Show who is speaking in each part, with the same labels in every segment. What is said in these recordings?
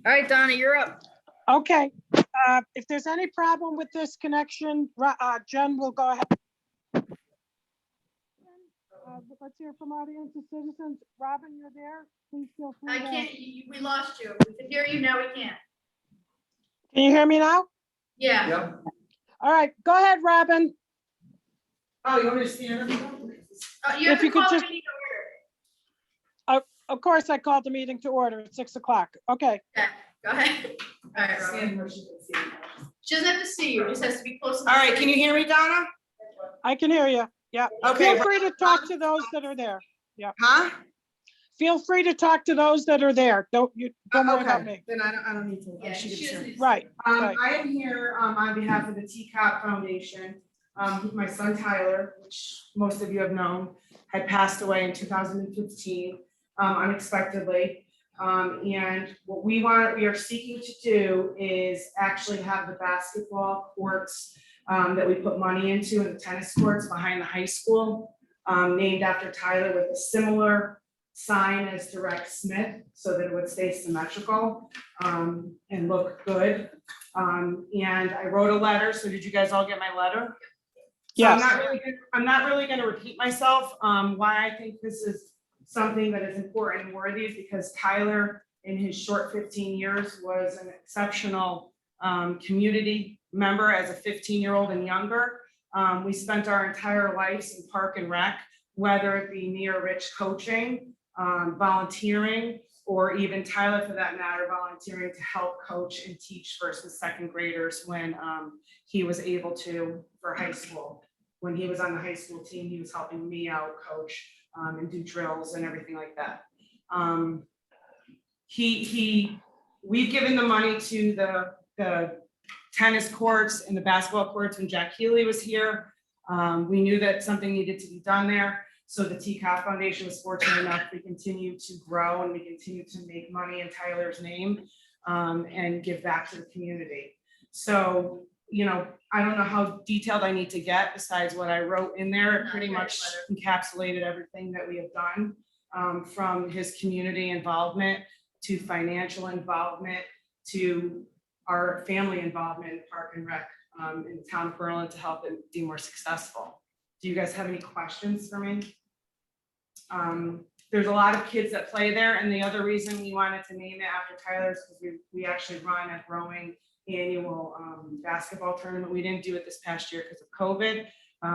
Speaker 1: All right, Donna, you're up.
Speaker 2: Okay, if there's any problem with this connection, Jen will go ahead. Let's hear from audience and citizens. Robin, you're there. Please feel free.
Speaker 1: I can't, we lost you. We can hear you now, we can't.
Speaker 2: Can you hear me now?
Speaker 1: Yeah.
Speaker 3: Yep.
Speaker 2: All right, go ahead, Robin.
Speaker 3: Oh, you want me to stand?
Speaker 1: You have
Speaker 2: If you
Speaker 1: to
Speaker 2: could
Speaker 1: call
Speaker 2: just-
Speaker 1: the meeting to order.
Speaker 2: Of course, I called the meeting to order at 6 o'clock. Okay,
Speaker 1: Go ahead. All right, Robin.
Speaker 3: Stand where she can see.
Speaker 1: She doesn't have to see you, it just has to be close.
Speaker 3: All right, can you hear me, Donna?
Speaker 2: I can hear you. Yeah.
Speaker 3: Okay.
Speaker 2: Feel free to talk to those that are there.
Speaker 3: Huh?
Speaker 2: Feel free to talk to those that are there. Don't worry about
Speaker 3: Okay,
Speaker 2: me.
Speaker 3: then I don't need to.
Speaker 1: Yeah,
Speaker 3: she can
Speaker 1: she
Speaker 3: see.
Speaker 1: doesn't-
Speaker 2: Right, right.
Speaker 3: I am here on behalf of the TCOP Foundation. My son Tyler, which most of you have known, had passed away in 2015 unexpectedly. And what we are seeking to do is actually have the basketball courts that we put money into, and the tennis courts behind the high school, named after Tyler, with a similar sign as Direct Smith, so that it would stay symmetrical and look good. And I wrote a letter. So did you guys all get my letter? So
Speaker 2: Yes.
Speaker 3: I'm not really gonna repeat myself. Why I think this is something that is important and worthy is because Tyler, in his short 15 years, was an exceptional community member as a 15-year-old and younger. We spent our entire lives in Park and Rec, whether it be me or Rich coaching, volunteering, or even Tyler, for that matter, volunteering to help coach and teach first and second graders when he was able to for high school. When he was on the high school team, he was helping me out coach and do drills and everything like that. We've given the money to the tennis courts and the basketball courts when Jack Healy was here. We knew that something needed to be done there. So the TCOP Foundation was fortunate enough to continue to grow, and we continue to make money in Tyler's name and give back to the community. So, you know, I don't know how detailed I need to get besides what I wrote in there. It pretty much encapsulated everything that we have done, from his community involvement to financial involvement to our family involvement in Park and Rec in the town of Berlin to help it be more successful. Do you guys have any questions for me? There's a lot of kids that play there, and the other reason we wanted to name it after Tyler is because we actually run a growing annual basketball tournament. We didn't do it this past year because of COVID.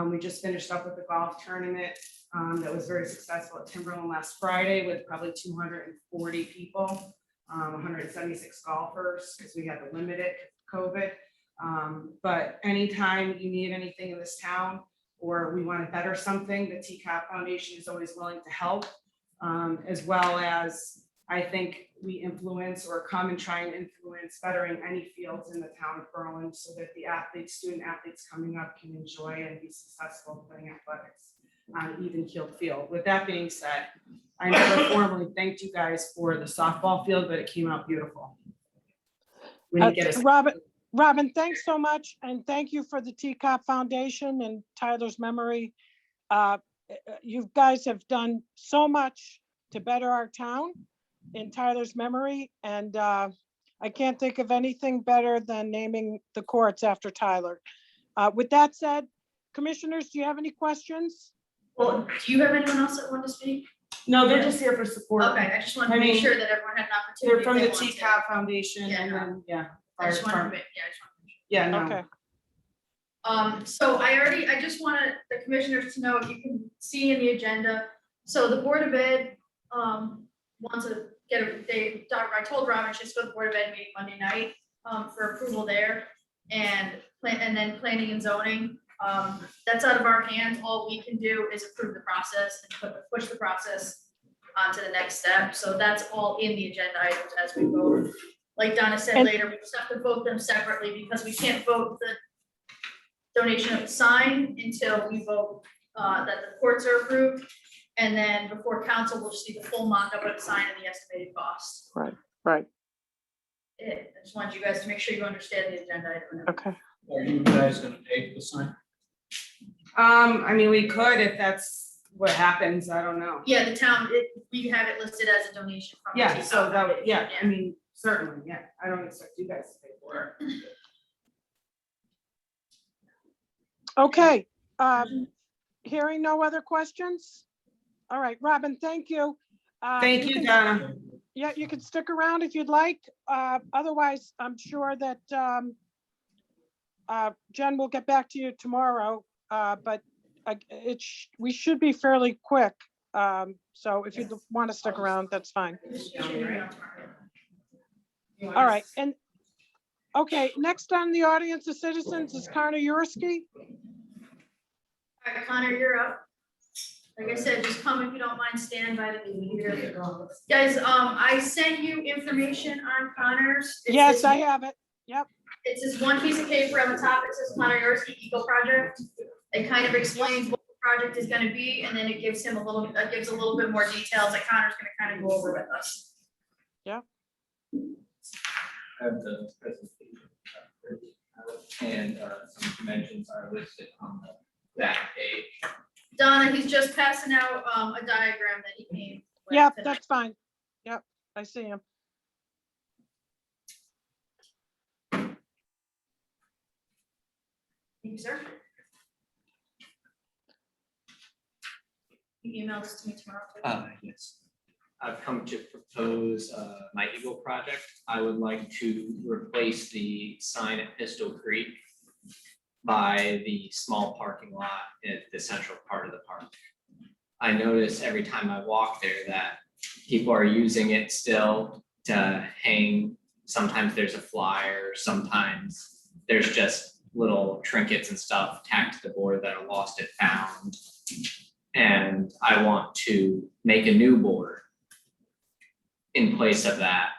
Speaker 3: We just finished up with the golf tournament that was very successful at Timberland last Friday with probably 240 people, 176 golfers, because we had to limit it because of COVID. But anytime you need anything in this town, or we want to better something, the TCOP Foundation is always willing to help, as well as I think we influence or come and try and influence bettering any fields in the town of Berlin so that the athletes, student athletes coming up can enjoy and be successful playing athletics on an even-keeled field. With that being said, I never formally thanked you guys for the softball field, but it came out beautiful. We didn't get a-
Speaker 2: Robin, thanks so much, and thank you for the TCOP Foundation and Tyler's memory. You guys have done so much to better our town in Tyler's memory, and I can't think of anything better than naming the courts after Tyler. With that said, commissioners, do you have any questions?
Speaker 1: Well, do you have anyone else that wanted to speak?
Speaker 3: No, they're just here for support.
Speaker 1: Okay, I just wanted
Speaker 3: I
Speaker 1: to make
Speaker 3: mean,
Speaker 1: sure that everyone had an
Speaker 3: They're
Speaker 1: opportunity.
Speaker 3: from
Speaker 1: if
Speaker 3: the
Speaker 1: they wanted to.
Speaker 3: TCOP Foundation
Speaker 1: Yeah,
Speaker 3: and
Speaker 1: no.
Speaker 3: then, yeah.
Speaker 1: I
Speaker 3: fire
Speaker 1: just wanted to
Speaker 3: department.
Speaker 1: make, yeah, I just wanted to make sure.
Speaker 3: Yeah, no.
Speaker 2: Okay,
Speaker 1: So I just wanted the commissioners to know, if you can see in the agenda, so the Board of Ed wants to get I told Robin she's going to the Board of Ed meeting Monday night for approval there, and then planning and zoning. That's out of our hands. All we can do is approve the process and push the process on to the next step. So that's all in the agenda items as we go. Like Donna said
Speaker 2: And-
Speaker 1: later, we just have to vote them separately because we can't vote the donation of the sign until we vote that the courts are approved. And then before council, we'll see the full mock-up of the sign and the estimated cost.
Speaker 2: right,
Speaker 1: I just wanted you guys to make sure you understand the agenda item.
Speaker 2: okay.
Speaker 4: Are you guys gonna pay for the sign?
Speaker 3: I mean, we could if that's what happens. I don't know.
Speaker 1: Yeah, the town, we have it listed as a donation from. the
Speaker 3: Yeah,
Speaker 1: TCOP
Speaker 3: so that would,
Speaker 1: Foundation,
Speaker 3: yeah, I mean, Certainly, yeah. I don't expect you guys to pay for it.
Speaker 2: Okay, hearing no other questions? All right, Robin, thank you.
Speaker 3: Thank you,
Speaker 2: can-
Speaker 3: Donna.
Speaker 2: Yeah, you can stick around if you'd like. Otherwise, I'm sure that Jen will get back to you tomorrow, but we should be fairly quick. So if you want to stick around, that's fine. All right, and, okay, next on the audience of citizens is Connor Yursky.
Speaker 1: All right, Connor, you're up. Like I said, just come if you don't mind, stand by the meeting here. Guys, I sent you information on Connor's. It's
Speaker 2: Yes,
Speaker 1: this-
Speaker 2: I have it.
Speaker 1: It's this one piece of paper on the top, it says Connor Yarsky Eco Project. It kind of explains what the project is gonna be, and then it gives him a little bit more details that Connor's gonna kind of go over with us.
Speaker 4: Have the presentation. And some dimensions are listed on the back page.
Speaker 1: Donna, he's just passing out, a diagram that he came with
Speaker 2: Yep,
Speaker 1: today.
Speaker 2: that's fine. Yep, I see him.
Speaker 1: Thank you, sir. You can email this to me tomorrow. too.
Speaker 5: Yes. I've come to propose my Eagle project. I would like to replace the sign at Pistol Creek by the small parking lot at the central part of the park. I notice every time I walk there that people are using it still to hang. Sometimes there's a flyer, sometimes there's just little trinkets and stuff tacked to the board that are lost and found. And I want to make a new board in place of that.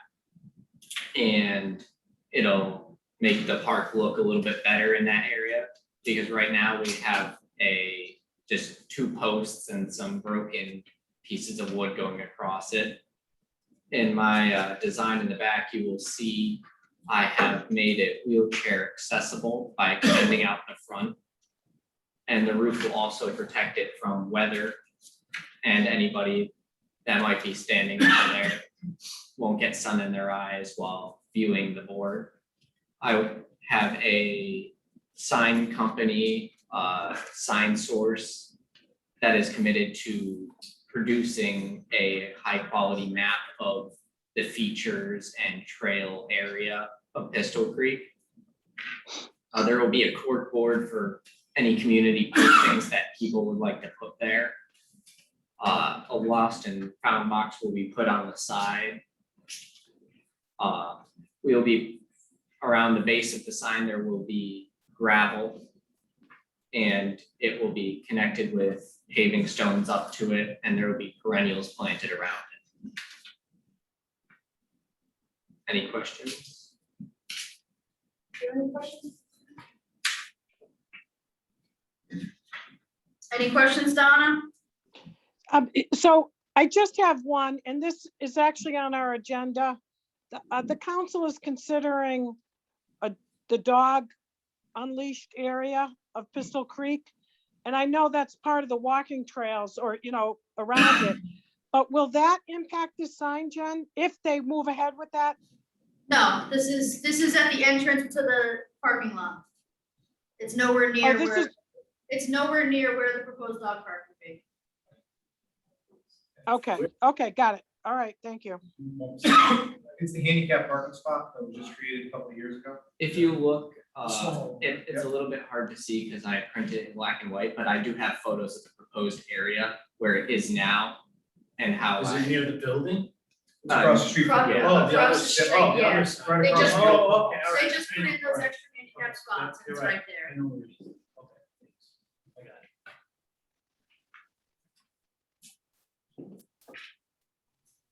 Speaker 5: And it'll make the park look a little bit better in that area, because right now we have just two posts and some broken pieces of wood going across it. In my design in the back, you will see I have made it wheelchair accessible by extending out the front. And the roof will also protect it from weather, and anybody that might be standing out there won't get sun in their eyes while viewing the board. I would have a sign company, Sign Source, that is committed to producing a high quality map of the features and trail area of Pistol Creek. There will be a cork board for any community postings that people would like to put there. A lost and found box will be put on the side. We'll be around the base of the sign, there will be gravel. And it will be connected with paving stones up to it, and there will be perennials planted around it. Any questions?
Speaker 1: Do you have any questions? Any questions, Donna?
Speaker 2: So I just have one, and this is actually on our agenda. The council is considering the dog unleashed area of Pistol Creek. And I know that's part of the walking trails or, around it. But will that impact the sign, Jen, if they move ahead with that?
Speaker 1: No, this is at the entrance to the parking lot. It's nowhere near
Speaker 2: this
Speaker 1: where,
Speaker 2: is-
Speaker 1: it's nowhere near where the proposed dog park would be.
Speaker 2: Okay, got it. All right, thank you.
Speaker 6: It's the handicap parking spot that was just created a couple of years ago.
Speaker 5: If you look,
Speaker 6: Small.
Speaker 5: it's a little bit hard to see because I printed it in black and white, but I do have photos of the proposed area where it is now and how
Speaker 4: Is it
Speaker 5: I.
Speaker 4: near the building?
Speaker 6: It's across the street from.
Speaker 5: Yeah.
Speaker 6: Oh,
Speaker 4: Oh, the other,
Speaker 1: Across the street,
Speaker 4: oh, the
Speaker 1: yeah.
Speaker 4: other side.
Speaker 6: Right
Speaker 1: They
Speaker 6: across
Speaker 1: just-
Speaker 6: the street.
Speaker 4: Oh, okay, all right.
Speaker 1: They just put in those
Speaker 4: All right.
Speaker 1: extra handicap spots, and it's
Speaker 4: You're
Speaker 1: right there.
Speaker 4: I know where it is. Okay, thanks. I got it.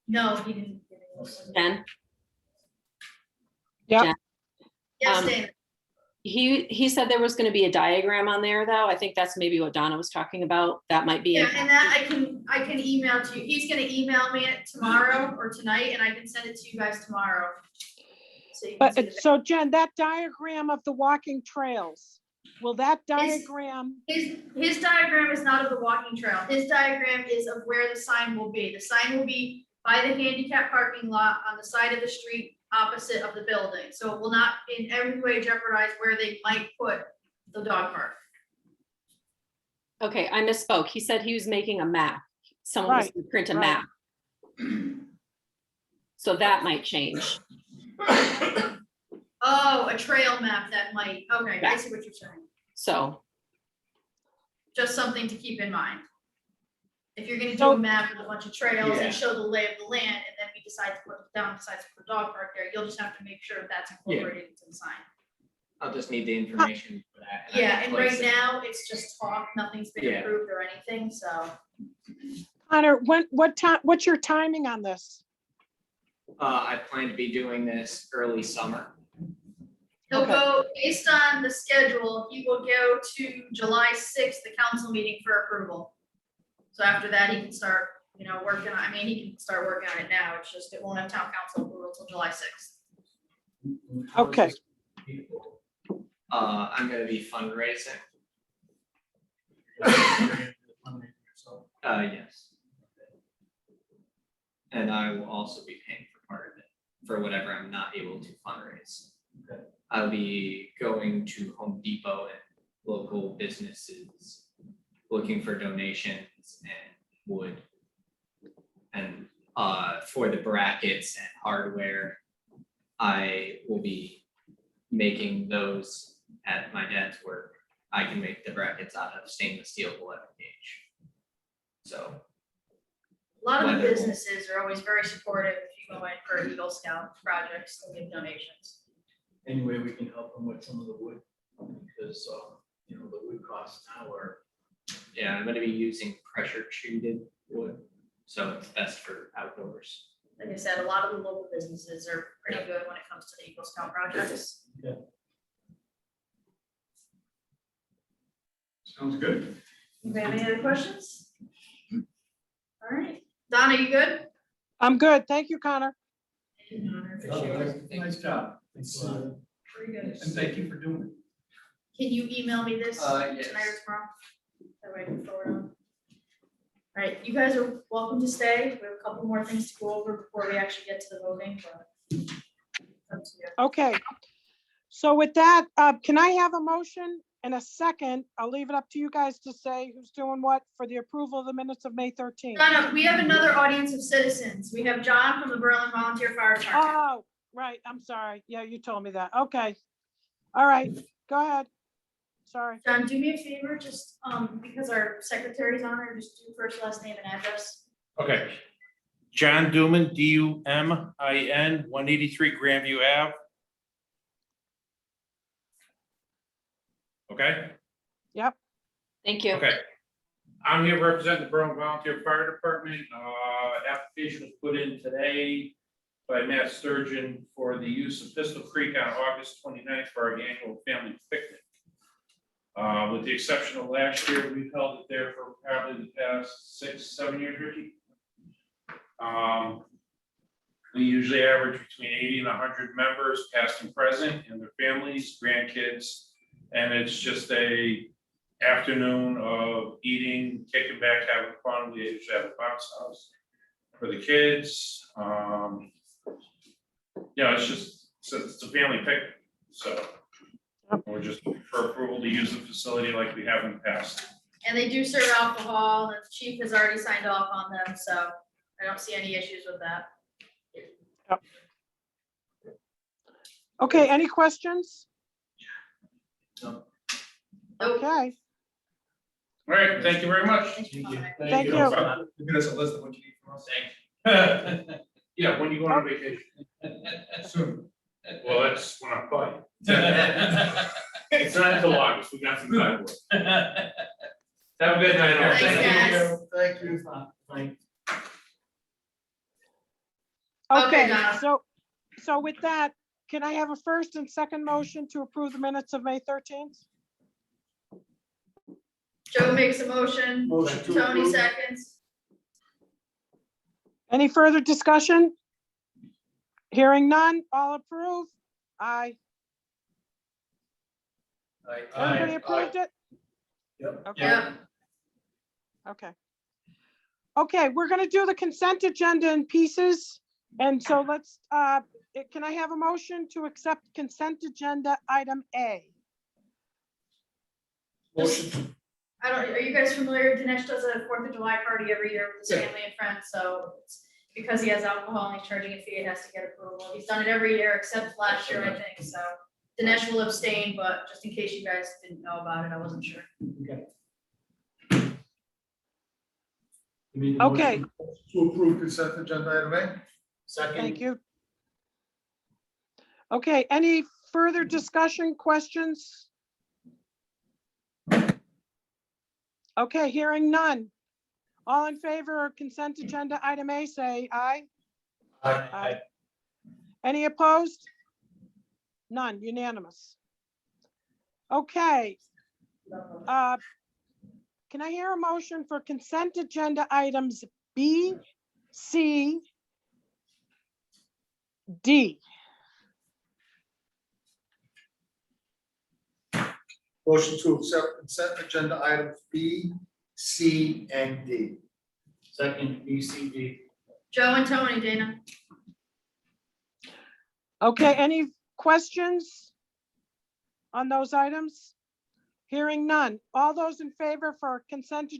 Speaker 1: No, he didn't.
Speaker 7: Jen,
Speaker 1: Yes,
Speaker 7: Um,
Speaker 1: Dana.
Speaker 7: he said there was gonna be a diagram on there, though. I think that's maybe what Donna was talking about. That might be.
Speaker 1: Yeah, and that I can email to you. He's gonna email me it tomorrow or tonight, and I can send it to you guys tomorrow. So you can see
Speaker 2: But
Speaker 1: the-
Speaker 2: so Jen, that diagram of the walking trails, will that diagram,
Speaker 1: His diagram is not of the walking trail. His diagram is of where the sign will be. The sign will be by the handicap parking lot on the side of the street opposite of the building, so it will not in every way jeopardize where they might put the dog park.
Speaker 7: Okay, I misspoke. He said he was making a map. Someone was
Speaker 2: Right,
Speaker 7: gonna print a
Speaker 2: right.
Speaker 7: map. So that might change.
Speaker 1: Oh, a trail map that might, okay, I see what you're saying.
Speaker 7: So,
Speaker 1: Just something to keep in mind. If you're gonna do
Speaker 2: So-
Speaker 1: a map with a bunch of trails
Speaker 5: Yeah.
Speaker 1: and show the lay of the land, and then we decide to put decides to put a dog park there, you'll just have to make sure that's incorporated into the sign.
Speaker 5: I'll just need the information for that. I
Speaker 1: Yeah,
Speaker 5: can
Speaker 1: and
Speaker 5: place
Speaker 1: right
Speaker 5: it.
Speaker 1: now, it's just talk, nothing's been
Speaker 5: Yeah.
Speaker 1: approved or anything, so.
Speaker 2: Connor, what time, what's your timing on this?
Speaker 5: I plan to be doing this early summer.
Speaker 1: He'll
Speaker 2: Okay.
Speaker 1: go, based on the schedule, he will go to July sixth, the council meeting for approval. So after that, he can start, working on, he can start working on it now, it's just, it won't have town council approval until July sixth.
Speaker 2: Okay.
Speaker 5: I'm gonna be fundraising. Yes. And I will also be paying for part of it, for whatever I'm not able to fundraise. I'll be going to Home Depot and local businesses, looking for donations and wood. And for the brackets and hardware, I will be making those at my dad's work. I can make the brackets out of stainless steel 11 gauge. So,
Speaker 1: A lot of the
Speaker 5: Wonderful.
Speaker 1: businesses are always very supportive if you go in for Eagle Scout projects, they'll give donations.
Speaker 8: Any way we can help them with some of the wood, because, the wood costs now are.
Speaker 5: yeah, I'm gonna be using pressure treated wood, so it's best for outdoors.
Speaker 1: Like I said, a lot of the local businesses are pretty good when it comes to the Eagle Scout projects.
Speaker 6: Sounds good.
Speaker 1: Anybody have any other questions? All right, Donna, you good?
Speaker 2: I'm good. Thank you, Connor.
Speaker 1: Thank you, Donna, appreciate it.
Speaker 6: Nice job.
Speaker 1: Very good.
Speaker 6: And thank you for doing it.
Speaker 1: Can you email me this tonight
Speaker 5: Yes.
Speaker 1: or tomorrow? That way I can forward on. All right, you guys are welcome to stay. We have a couple more things to go over before we actually get to the voting, but. Up to you.
Speaker 2: Okay. So with that, can I have a motion and a second? I'll leave it up to you guys to say who's doing what for the approval of the minutes of May 13th.
Speaker 1: Donna, we have another audience of citizens. We have John from the Berlin Volunteer Fire Department.
Speaker 2: Oh, right. I'm sorry. Yeah, you told me that. Okay. All right, go ahead. Sorry.
Speaker 1: John, do me a favor, just, because our secretary's on there, just do first, last name and address.
Speaker 9: Okay. John Duman, Dumin, 183 Grandview Ave. Okay,
Speaker 7: thank you.
Speaker 9: okay. I'm here representing the Berlin Volunteer Fire Department. Application was put in today by Matt Sturgeon for the use of Pistol Creek on August 29th for our annual family picnic. With the exception of last year, we've held it there for probably the past 6-7 years, Ricky. We usually average between 80 and 100 members, past and present, and their families, grandkids. And it's just a afternoon of eating, kicking back, having fun. We usually have a bounce house for the kids. It's just, it's a family picnic, so. We're just looking for approval to use the facility like we have in the past.
Speaker 1: And they do serve alcohol, and the chief has already signed off on them, so I don't see any issues with that.
Speaker 2: Okay, any questions?
Speaker 1: Nope.
Speaker 2: Okay,
Speaker 9: All right, thank you very much.
Speaker 1: Thanks for coming.
Speaker 2: thank you.
Speaker 6: Give us a list of what you need from us.
Speaker 9: Yeah, when you going on vacation?
Speaker 6: Soon.
Speaker 9: Well, that's when I'm flying. It's not until August, we got some time. Have a good night. all.
Speaker 1: Thanks, guys.
Speaker 8: Thank you. Thank
Speaker 1: Okay,
Speaker 2: Okay,
Speaker 1: Donna.
Speaker 2: so with that, can I have a first and second motion to approve the minutes of May 13th?
Speaker 1: Joe makes a motion,
Speaker 8: Motion to
Speaker 1: Tony
Speaker 8: approve.
Speaker 1: seconds.
Speaker 2: Any further discussion? Hearing none, all approve? Aye. Everybody approved it?
Speaker 8: Yep.
Speaker 2: Okay.
Speaker 1: Yeah,
Speaker 2: Okay. Okay, we're gonna do the consent agenda in pieces. And so let's, can I have a motion to accept consent agenda item A?
Speaker 6: Motion.
Speaker 1: I don't, are you guys familiar? Dinesh does a 4th of July party every year with his
Speaker 6: Yeah.
Speaker 1: family and friends, so it's because he has alcohol and he's charging a fee, it has to get approval. He's done it every year except last year, I think, so. Dinesh will abstain, but just in case you guys didn't know about it, I wasn't sure.
Speaker 2: Okay.
Speaker 6: To approve consent agenda item A?
Speaker 2: Thank you. Okay, any further discussion, questions? Okay, hearing none. All in favor of consent agenda item A, say aye. Aye. Any opposed? None, unanimous. Okay. Can I hear a motion for consent agenda items B, C, D?
Speaker 6: Motion to accept consent agenda items B, C, and D.
Speaker 8: Second, BCD.
Speaker 1: Joe and Tony, Dana.
Speaker 2: Okay, any questions on those items? Hearing none. All those in favor for consent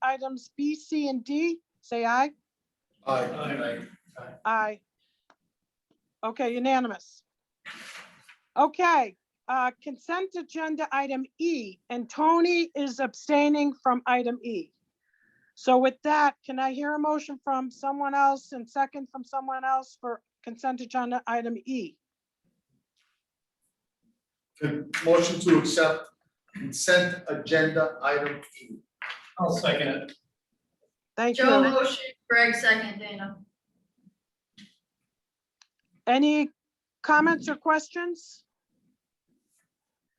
Speaker 2: items B, C, and D, say aye.
Speaker 6: Aye.
Speaker 2: Aye. Okay, unanimous. Okay, consent agenda item E, and Tony is abstaining from item E. So with that, can I hear a motion from someone else and second from someone else for consent agenda item E?
Speaker 6: Motion to accept consent agenda item E.
Speaker 8: I'll second it.
Speaker 2: Thank
Speaker 1: Joe
Speaker 2: you.
Speaker 1: motion, Greg second, Dana.
Speaker 2: Any comments or questions?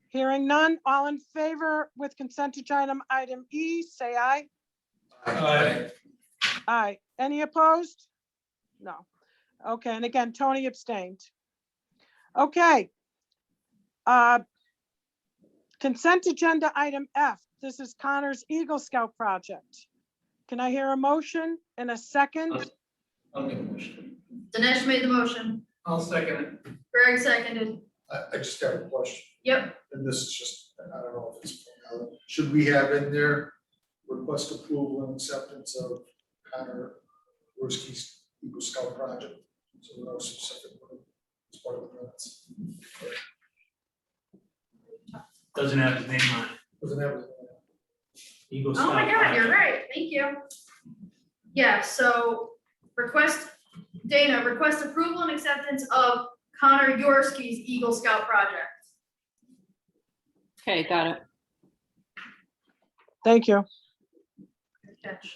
Speaker 2: Hearing none, all in favor with consent agenda item E, say aye.
Speaker 8: Aye.
Speaker 2: Aye. Any opposed? No. Okay, and again, Tony abstained. Okay. Consent agenda item F, this is Connor's Eagle Scout project. Can I hear a motion and a second?
Speaker 8: I'll make a motion.
Speaker 1: Dinesh made the motion,
Speaker 8: I'll second it.
Speaker 1: Greg seconded.
Speaker 6: I just got a question,
Speaker 1: Yep,
Speaker 6: and this is just, I don't know if it's, should we have in there request approval and acceptance of Connor Worski's Eagle Scout project? So we know specific, as part of the minutes.
Speaker 8: Doesn't have his name on it.
Speaker 6: Doesn't have.
Speaker 8: Eagle
Speaker 1: oh my
Speaker 8: Scout
Speaker 1: God, you're
Speaker 8: project.
Speaker 1: right, thank you. Yeah, so Dana, request approval and acceptance of Connor Yorski's Eagle Scout project.
Speaker 7: Okay, got it.
Speaker 2: Thank you.
Speaker 1: Good catch.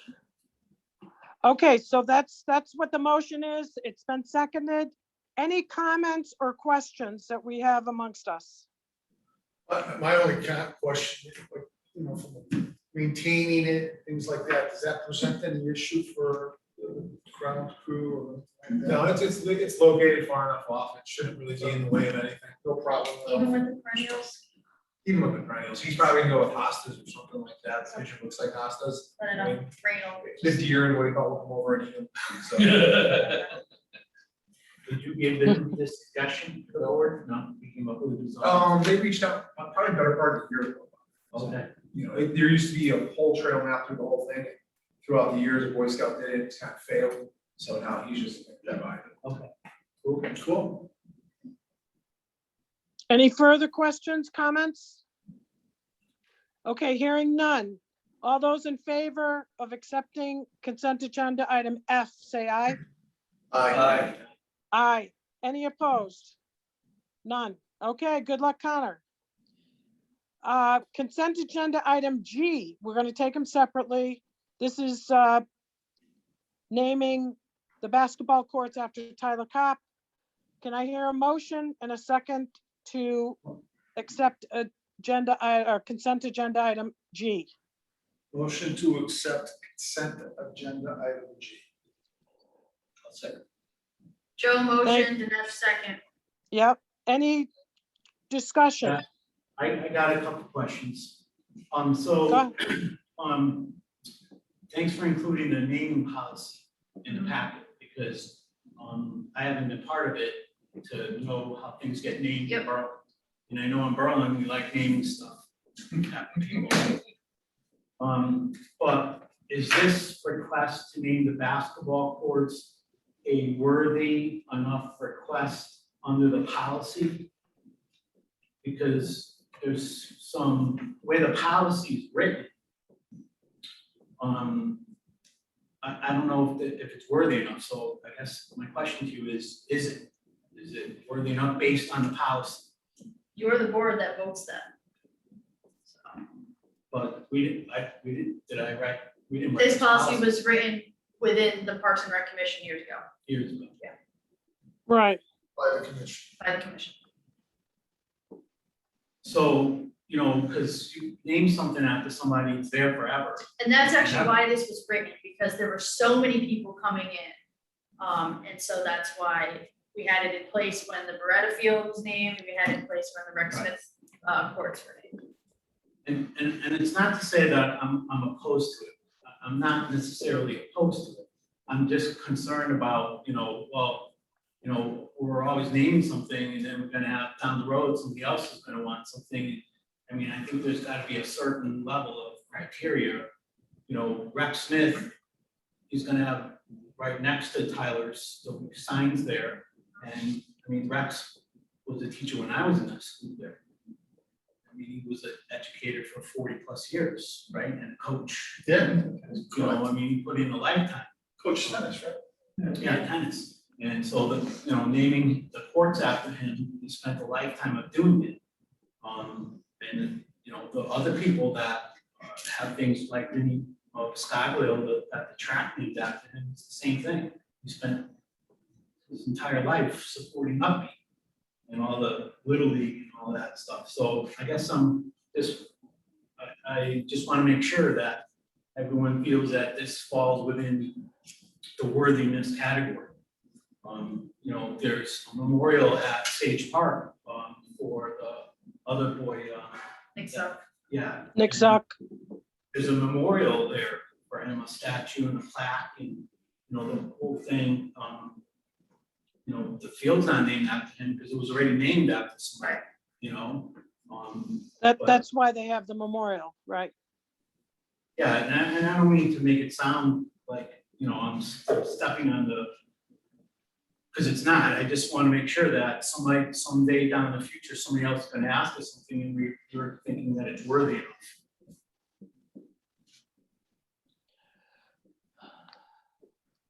Speaker 2: Okay, so that's what the motion is. It's been seconded. Any comments or questions that we have amongst us?
Speaker 6: My only question, like, you know, from maintaining it, things like that, does that present any issue for the ground crew or?
Speaker 10: No, it's located far enough off, it shouldn't really be in the way of anything,
Speaker 6: No problem. at all.
Speaker 1: Even with the perennials,
Speaker 10: even with the perennials, he's probably gonna go with hostas or something like that, the picture looks like hostas.
Speaker 1: but enough rain will.
Speaker 10: The deer and what will come over and eat them, so.
Speaker 8: Did you give them this discussion to the board? No, we came up with a design.
Speaker 10: They reached out, probably better part of the year ago.
Speaker 8: Okay.
Speaker 10: You know, there used to be a whole trail map through the whole thing, throughout the years, the Boy Scout did it, it's kind of failed, so now he's just divided.
Speaker 8: Okay.
Speaker 10: Cool.
Speaker 2: Any further questions, comments? Okay, hearing none. All those in favor of accepting consent agenda item F, say aye.
Speaker 6: Aye.
Speaker 2: Aye. Any opposed? None. Okay, good luck, Connor. Consent agenda item G, we're going to take them separately. This is naming the basketball courts after Tyler Kopp. Can I hear a motion and a second to accept consent agenda item G?
Speaker 6: Motion to accept consent agenda item G.
Speaker 8: I'll second.
Speaker 1: Joe motion, Dinesh second.
Speaker 2: Yep. Any discussion?
Speaker 8: I got a couple questions.
Speaker 2: Go
Speaker 8: So,
Speaker 2: ahead.
Speaker 8: thanks for including the naming policy in the packet, because I haven't been part of it to know how things get named in
Speaker 1: Yep.
Speaker 8: Berlin. And I know in Berlin, we like naming stuff. But is this request to name the basketball courts a worthy enough request under the policy? Because there's some way the policy is written. I don't know if it's worthy enough, so I guess my question to you is it worthy enough based on the policy?
Speaker 1: You're the board that votes that. So,
Speaker 8: But we didn't, did I write? We didn't write
Speaker 1: this policy was written within the Parks and Rec Commission years ago
Speaker 8: years ago.
Speaker 2: Right.
Speaker 6: By the commission.
Speaker 1: by the commission.
Speaker 8: So, you know, because you name something after somebody, it's there forever.
Speaker 1: And that's actually
Speaker 8: Yeah.
Speaker 1: why this was written, because there were so many people coming in. And so that's why we had it in place when the Beretta Field was named, we had it in place when the Rex Smith courts were named.
Speaker 8: And it's not to say that I'm opposed to it. I'm not necessarily opposed to it. I'm just concerned about, we're always naming something and then we're gonna have down the road, somebody else is gonna want something. I mean, I think there's gotta be a certain level of criteria. Rex Smith, he's gonna have right next to Tyler's, there'll be signs there. And I mean, Rex was a teacher when I was in that school there. I mean, he was an educator for 40+ years, right? And a coach.
Speaker 6: Yeah.
Speaker 8: I mean, he put in a lifetime.
Speaker 6: Coach tennis, right?
Speaker 8: Yeah, tennis. And so naming the courts after him, he spent a lifetime of doing it. And the other people that have things like Vinny Scoglio, that the track named after him, it's the same thing. He spent his entire life supporting rugby and all the Little League and all that stuff. So I guess I just want to make sure that everyone feels that this falls within the worthiness category. There's a memorial at Sage Park for the other boy.
Speaker 1: Think so.
Speaker 8: Yeah.
Speaker 2: Nick Zuck.
Speaker 8: There's a memorial there for him, a statue and a plaque and, the whole thing. The field's not named after him because it was already named after somebody,
Speaker 2: That's why they have the memorial, right?
Speaker 8: Yeah, and I don't mean to make it sound like, I'm stepping on because it's not. I just want to make sure that someday down in the future, somebody else is going to ask us something and we're thinking that it's worthy enough.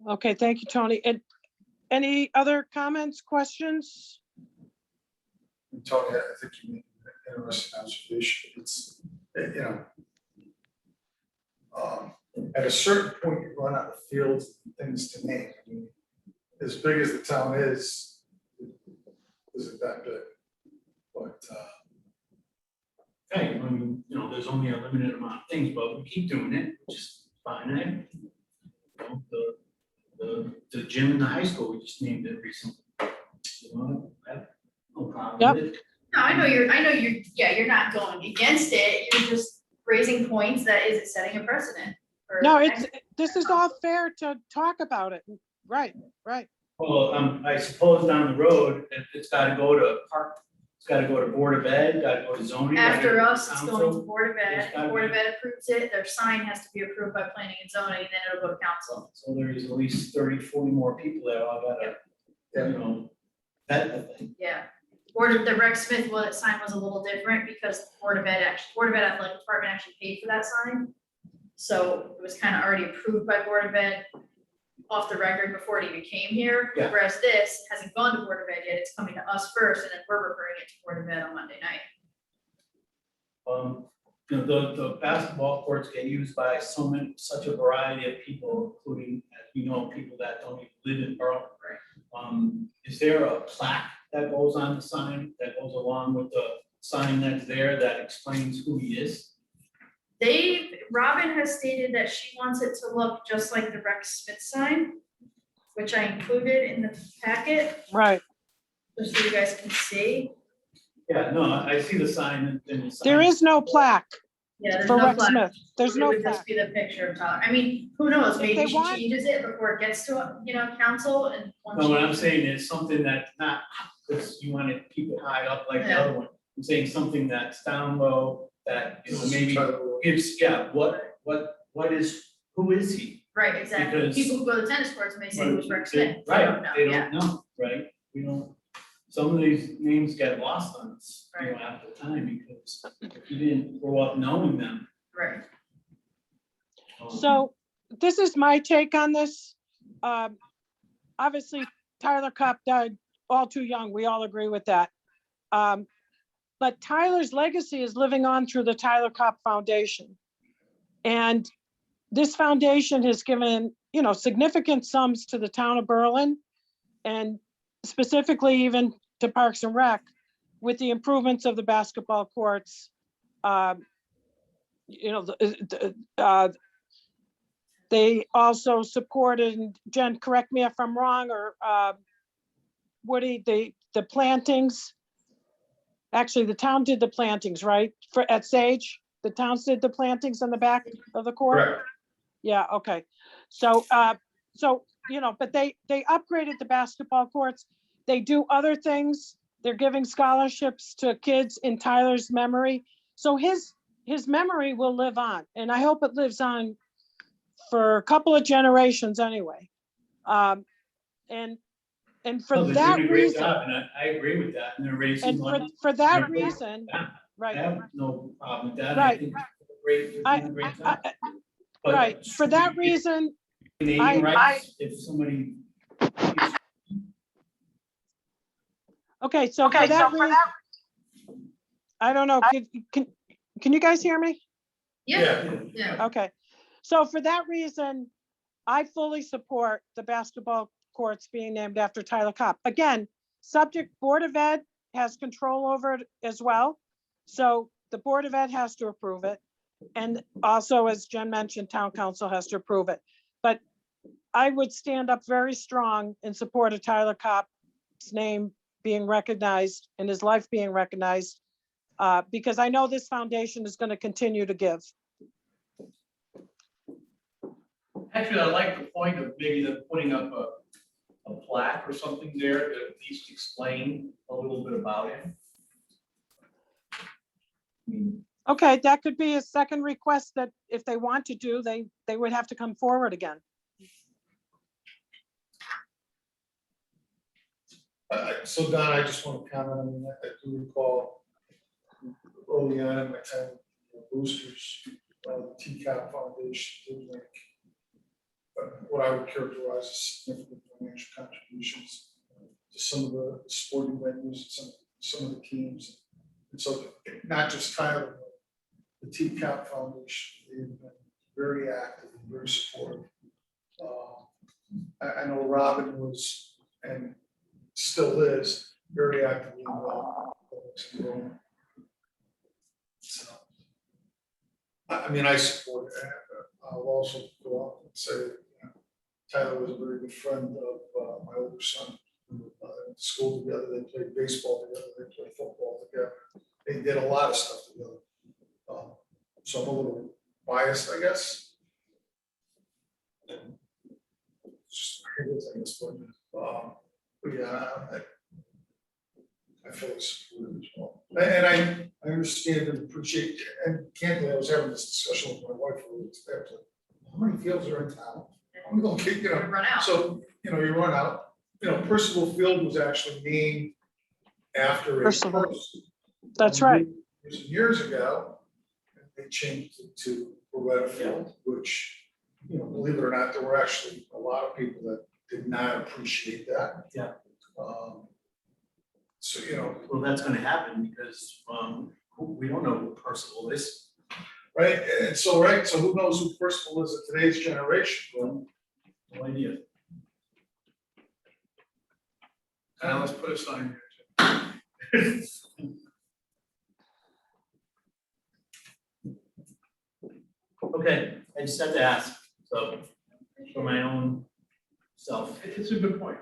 Speaker 2: Okay, thank you, Tony. And any other comments, questions?
Speaker 6: Tony, I think you made an interesting observation. It's, at a certain point, you run out of fields, and things to name. I mean, as big as the town is isn't that big. But,
Speaker 8: Hey, I mean, there's only a limited amount of things, but we keep doing it, which is fine. The gym in the high school, we just named it recently. I have no problem with it.
Speaker 1: No, I know you're not going against it, you're just raising points that is it setting a precedent?
Speaker 2: No, this is all fair to talk about it. Right.
Speaker 8: Well, I suppose down the road, it's gotta go to park, it's gotta go to Board of Ed, gotta go to zoning. gotta
Speaker 1: After
Speaker 8: go to
Speaker 1: us, it's going to
Speaker 8: council.
Speaker 1: Board of
Speaker 8: There's
Speaker 1: Ed,
Speaker 8: gotta
Speaker 1: Board of
Speaker 8: be-
Speaker 1: Ed approves it, their sign has to be approved by planning and zoning, and then it'll go to council.
Speaker 8: So there's at least 30, 40 more people that all gotta, vet the thing.
Speaker 1: Yeah. The Rex Smith sign was a little different because the Board of Ed Athletic Department actually paid for that sign. So it was kind of already approved by Board of Ed off the record before it even came here.
Speaker 8: Yeah.
Speaker 1: Whereas this hasn't gone to Board of Ed yet, it's coming to us first, and then we're referring it to Board of Ed on Monday night.
Speaker 8: The basketball courts get used by such a variety of people, including, as people that don't even live in Berlin. Is there a plaque that goes on the sign, that goes along with the sign that's there that explains who he is?
Speaker 1: Robin has stated that she wants it to look just like the Rex Smith sign, which I included in the packet,
Speaker 2: Right.
Speaker 1: just so you guys can see.
Speaker 8: Yeah, no, I see the sign and the sign.
Speaker 2: There is no plaque.
Speaker 1: Yeah, there's
Speaker 2: for
Speaker 1: no
Speaker 2: Rex
Speaker 1: flag.
Speaker 2: Smith. There's
Speaker 1: It
Speaker 2: no
Speaker 1: would
Speaker 2: flag.
Speaker 1: just be the picture of Tyler. I mean, who knows,
Speaker 2: If
Speaker 1: maybe
Speaker 2: they
Speaker 1: she
Speaker 2: want-
Speaker 1: changes it before it gets to, council and. once
Speaker 8: No, what
Speaker 1: she-
Speaker 8: I'm saying is something that's not, because you want to keep it high up like the
Speaker 1: Yeah.
Speaker 8: other one. I'm saying something that's down low, that, maybe
Speaker 6: Tyler,
Speaker 8: gives, yeah, what is, who is he?
Speaker 1: Right, exactly.
Speaker 8: Because-
Speaker 1: People who go to tennis courts may say who's Rick
Speaker 8: They-
Speaker 1: Smith. They don't
Speaker 8: Right,
Speaker 1: know,
Speaker 8: they
Speaker 1: yeah.
Speaker 8: don't know, right? We don't, some of these names get lost on us,
Speaker 1: Right.
Speaker 8: after time, because if you didn't grow up knowing them.
Speaker 1: Right.
Speaker 2: So this is my take on this. Obviously, Tyler Kopp died all too young. We all agree with that. But Tyler's legacy is living on through the Tyler Kopp Foundation. And this foundation has given, significant sums to the town of Berlin and specifically even to Parks and Rec with the improvements of the basketball courts. They also supported, and Jen, correct me if I'm wrong, or Woody, the plantings. Actually, the town did the plantings, right? At Sage, the town did the plantings on the back of the court?
Speaker 10: Correct.
Speaker 2: Yeah, okay. So, but they upgraded the basketball courts. They do other things. They're giving scholarships to kids in Tyler's memory. So his memory will live on, and I hope it lives on for a couple of generations anyway. And for
Speaker 8: No, they're
Speaker 2: that
Speaker 8: doing a great
Speaker 2: reason,
Speaker 8: job, and I agree with that, and they're raising
Speaker 2: and
Speaker 8: money.
Speaker 2: for that
Speaker 8: Yeah.
Speaker 2: reason,
Speaker 8: I
Speaker 2: right,
Speaker 8: have no problem with that.
Speaker 2: Right.
Speaker 8: I think they're doing a great job. But
Speaker 2: right, for that reason,
Speaker 8: naming rights, if somebody.
Speaker 2: okay, so for that reason, I don't know, can you guys hear me?
Speaker 1: Yeah.
Speaker 2: Okay, so for that reason, I fully support the basketball courts being named after Tyler Kopp. Again, subject Board of Ed has control over it as well. So the Board of Ed has to approve it. And also, as Jen mentioned, Town Council has to approve it. But I would stand up very strong in support of Tyler Kopp's name being recognized and his life being recognized, because I know this foundation is going to continue to give.
Speaker 11: Actually, I like the point of maybe them putting up a plaque or something there to at least explain a little bit about him. I mean,
Speaker 2: Okay, that could be a second request that if they want to do, they would have to come forward again.
Speaker 6: So Don, I just want to comment, I mean, I do recall early on in my time, boosters, the TCAP Foundation did make what I would characterize as significant financial contributions to some of the sporting venues, and some of the teams. And so not just Tyler, but the TCAP Foundation, they've been very active and very supportive. I know Robin was, and still is, very actively involved. So, I mean, I support it. I'll also go out and say, Tyler was a very good friend of my older son. Went to school together, they played baseball together, they played football together. They did a lot of stuff together. So I'm a little biased, I guess. Just, I guess, but yeah, I feel supported as well. And I understand and appreciate, and candidly, I was having this discussion with my wife earlier today. How many fields are in town? I'm gonna keep,
Speaker 1: Run out.
Speaker 6: so, you run out. Percival Field was actually named after a
Speaker 2: Percival.
Speaker 6: person.
Speaker 2: That's right.
Speaker 6: Years and years ago, they changed it to Loretta Field, which, believe it or not, there were actually a lot of people that did not appreciate that.
Speaker 8: Yeah.
Speaker 6: So,
Speaker 8: Well, that's gonna happen because, we don't know who Percival is.
Speaker 6: right, and so, so who knows who Percival is in today's generation? Well,
Speaker 8: No idea.
Speaker 6: now let's put a sign there.
Speaker 8: Okay, I just had to ask, so, for my own self.
Speaker 11: it's a good point.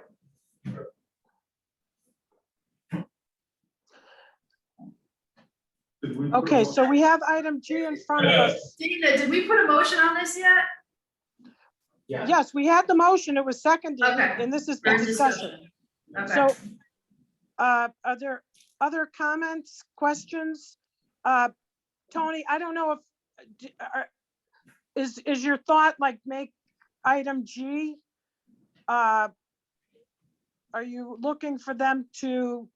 Speaker 10: Did we
Speaker 2: Okay, so we have item G in front of us.
Speaker 1: Dina, did we put a motion on this yet?
Speaker 11: Yeah.
Speaker 2: Yes, we had the motion, it was seconded,
Speaker 1: Okay.
Speaker 2: and this is the
Speaker 1: There's
Speaker 2: discussion.
Speaker 1: Okay.
Speaker 2: So, are there other comments, questions? Tony, I don't know if, is your thought like make item G? Are you looking for them to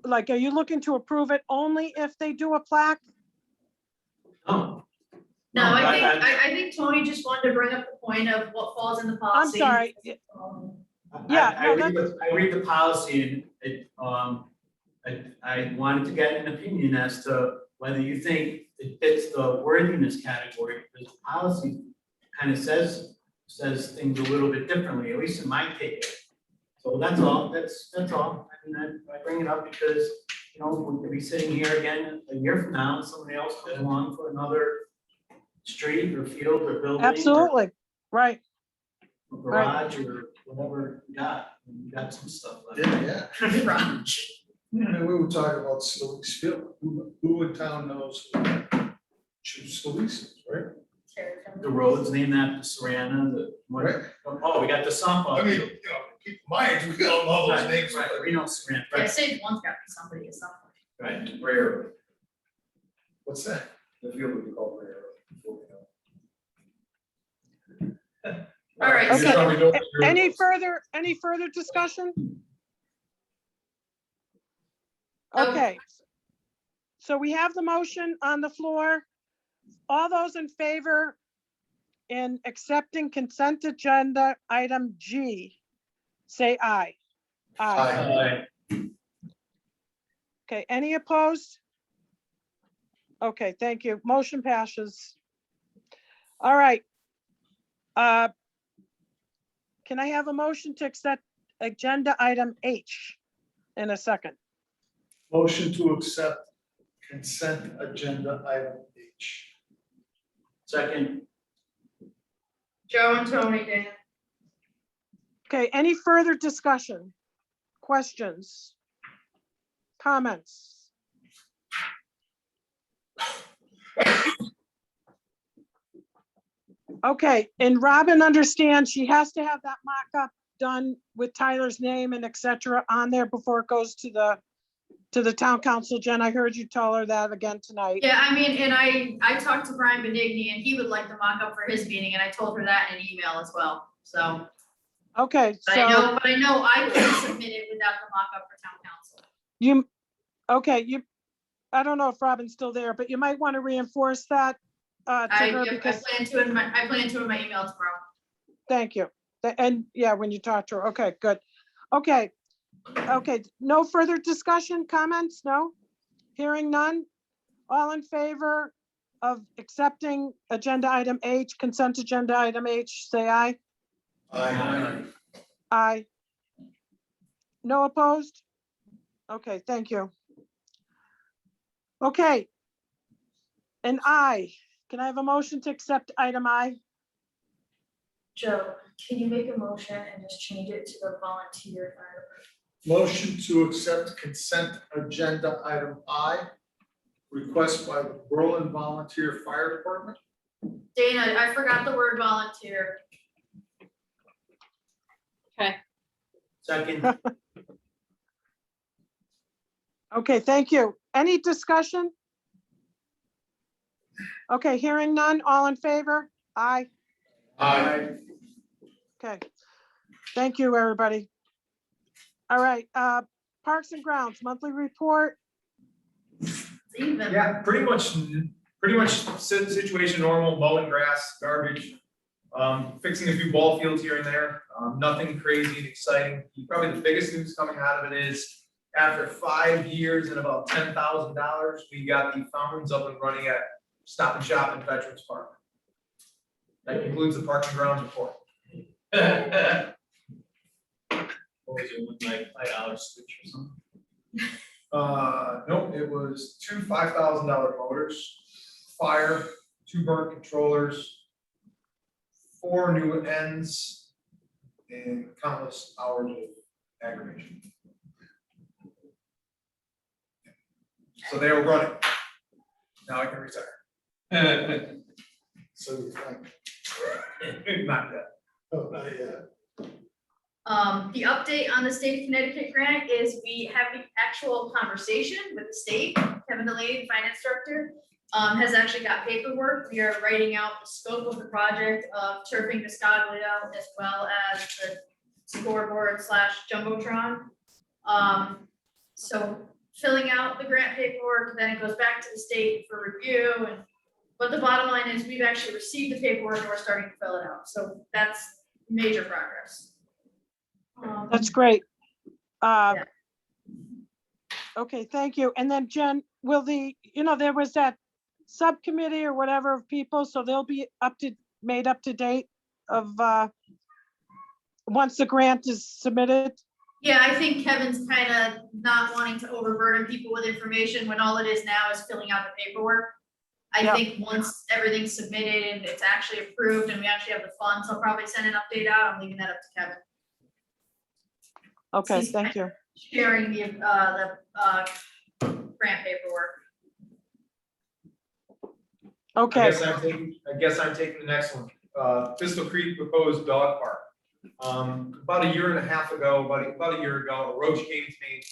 Speaker 2: like, are you looking to approve it only if they do a plaque?
Speaker 11: No.
Speaker 1: No, I think Tony just wanted to bring up the point of what falls in the
Speaker 2: I'm
Speaker 1: policy.
Speaker 2: sorry, Yeah,
Speaker 11: I
Speaker 2: no,
Speaker 11: read the policy and it, I wanted to get an opinion as to whether you think it fits the worthiness category, because the policy kind of says things a little bit differently, at least in my take. So that's all, that's all. I mean, I bring it up because, you know, we could be sitting here again a year from now and somebody else comes along for another street or field or building.
Speaker 2: absolutely, right.
Speaker 11: Or garage or whatever you got. You got some stuff left.
Speaker 6: Yeah,
Speaker 1: Garage.
Speaker 6: I mean, we were talking about Scalise Field. Who in town knows who Scalise is, right?
Speaker 11: The roads named after Sarana, the,
Speaker 6: Right.
Speaker 11: oh, we got the softball.
Speaker 6: I mean,
Speaker 11: field.
Speaker 6: you know, keep in mind, we don't know those
Speaker 11: Right,
Speaker 6: names.
Speaker 11: right, we know Sarana,
Speaker 1: Yeah,
Speaker 11: right,
Speaker 1: say one's gotta be somebody at some point.
Speaker 11: right.
Speaker 10: Rare,
Speaker 6: What's that?
Speaker 10: the field would be called rare.
Speaker 1: All right,
Speaker 2: Okay.
Speaker 1: so,
Speaker 10: Probably don't-
Speaker 2: Any further discussion?
Speaker 1: No.
Speaker 2: Okay. So we have the motion on the floor. All those in favor in accepting consent agenda item G, say aye. Aye. Okay, any opposed? Okay, thank you. Motion passes. All right. Can I have a motion to accept agenda item H in a second?
Speaker 6: Motion to accept consent agenda item H.
Speaker 11: Second,
Speaker 1: Joe and Tony, Dana.
Speaker 2: Okay, any further discussion? Questions? Comments? Okay, and Robin understands she has to have that mock-up done with Tyler's name and et cetera on there before it goes to the town council. Jen, I heard you tell her that again tonight.
Speaker 1: Yeah, I mean, and I talked to Brian Benigni and he would like the mock-up for his meeting and I told her that in an email as well, so.
Speaker 2: Okay,
Speaker 1: But I know I can submit it without the mock-up for town council.
Speaker 2: I don't know if Robin's still there, but you might want to reinforce that to
Speaker 1: I
Speaker 2: her
Speaker 1: plan
Speaker 2: because,
Speaker 1: to in my email tomorrow.
Speaker 2: thank you. And yeah, when you talk to her, okay, good. Okay, no further discussion, comments, no? Hearing none? All in favor of accepting agenda item H, consent agenda item H, say aye.
Speaker 6: Aye.
Speaker 2: Aye. No opposed? Okay, thank you. Okay. And I, can I have a motion to accept item I?
Speaker 1: Joe, can you make a motion and just change it to the volunteer fire
Speaker 6: Motion to accept consent agenda item I, request by the Berlin Volunteer Fire Department.
Speaker 1: Dana, I forgot the word volunteer.
Speaker 11: second,
Speaker 2: Okay, thank you. Any discussion? Okay, hearing none, all in favor? Aye.
Speaker 6: Aye.
Speaker 2: Okay. Thank you, everybody. All right, Parks and Grounds, monthly report.
Speaker 1: Even.
Speaker 10: Yeah, pretty much situation normal, mowing grass, garbage, fixing a few ball fields here and there, nothing crazy and exciting. Probably the biggest news coming out of it is after 5 years and about $10,000, we got the fountains up and running at Stop and Shop in Veterans Park. That concludes the Parks and Grounds report.
Speaker 11: what was it, with like $5 switch or something?
Speaker 10: Nope, it was 2 $5,000 motors, fire, 2 burnt controllers, 4 new ends, and countless hours of aggravation. So they were running. Now I can retire.
Speaker 6: So you think,
Speaker 10: Not yet.
Speaker 6: oh, not yet.
Speaker 1: The update on the state of Connecticut grant is we have the actual conversation with the state. Kevin Delaney, the finance director, has actually got paperwork. We are writing out the scope of the project of turfing Biscaglia as well as the scoreboard / jumbotron. So filling out the grant paperwork, then it goes back to the state for review. But the bottom line is we've actually received the paperwork and we're starting to fill it out. So that's major progress.
Speaker 2: That's great.
Speaker 1: Yeah.
Speaker 2: Okay, thank you. And then Jen, will there was that subcommittee or whatever of people, so they'll be made up to date of once the grant is submitted?
Speaker 1: Yeah, I think Kevin's kind of not wanting to overburden people with information when all it is now is filling out the paperwork. I
Speaker 2: Yeah.
Speaker 1: think once everything's submitted and it's actually approved and we actually have the funds, I'll probably send an update out. I'm leaving that up to Kevin.
Speaker 2: Okay,
Speaker 1: He's
Speaker 2: thank you.
Speaker 1: Sharing the grant paperwork.
Speaker 2: Okay,
Speaker 10: I guess I'm taking the next one. Pistol Creek proposed dog park. About a year and a half ago, about a year ago, Roach came to me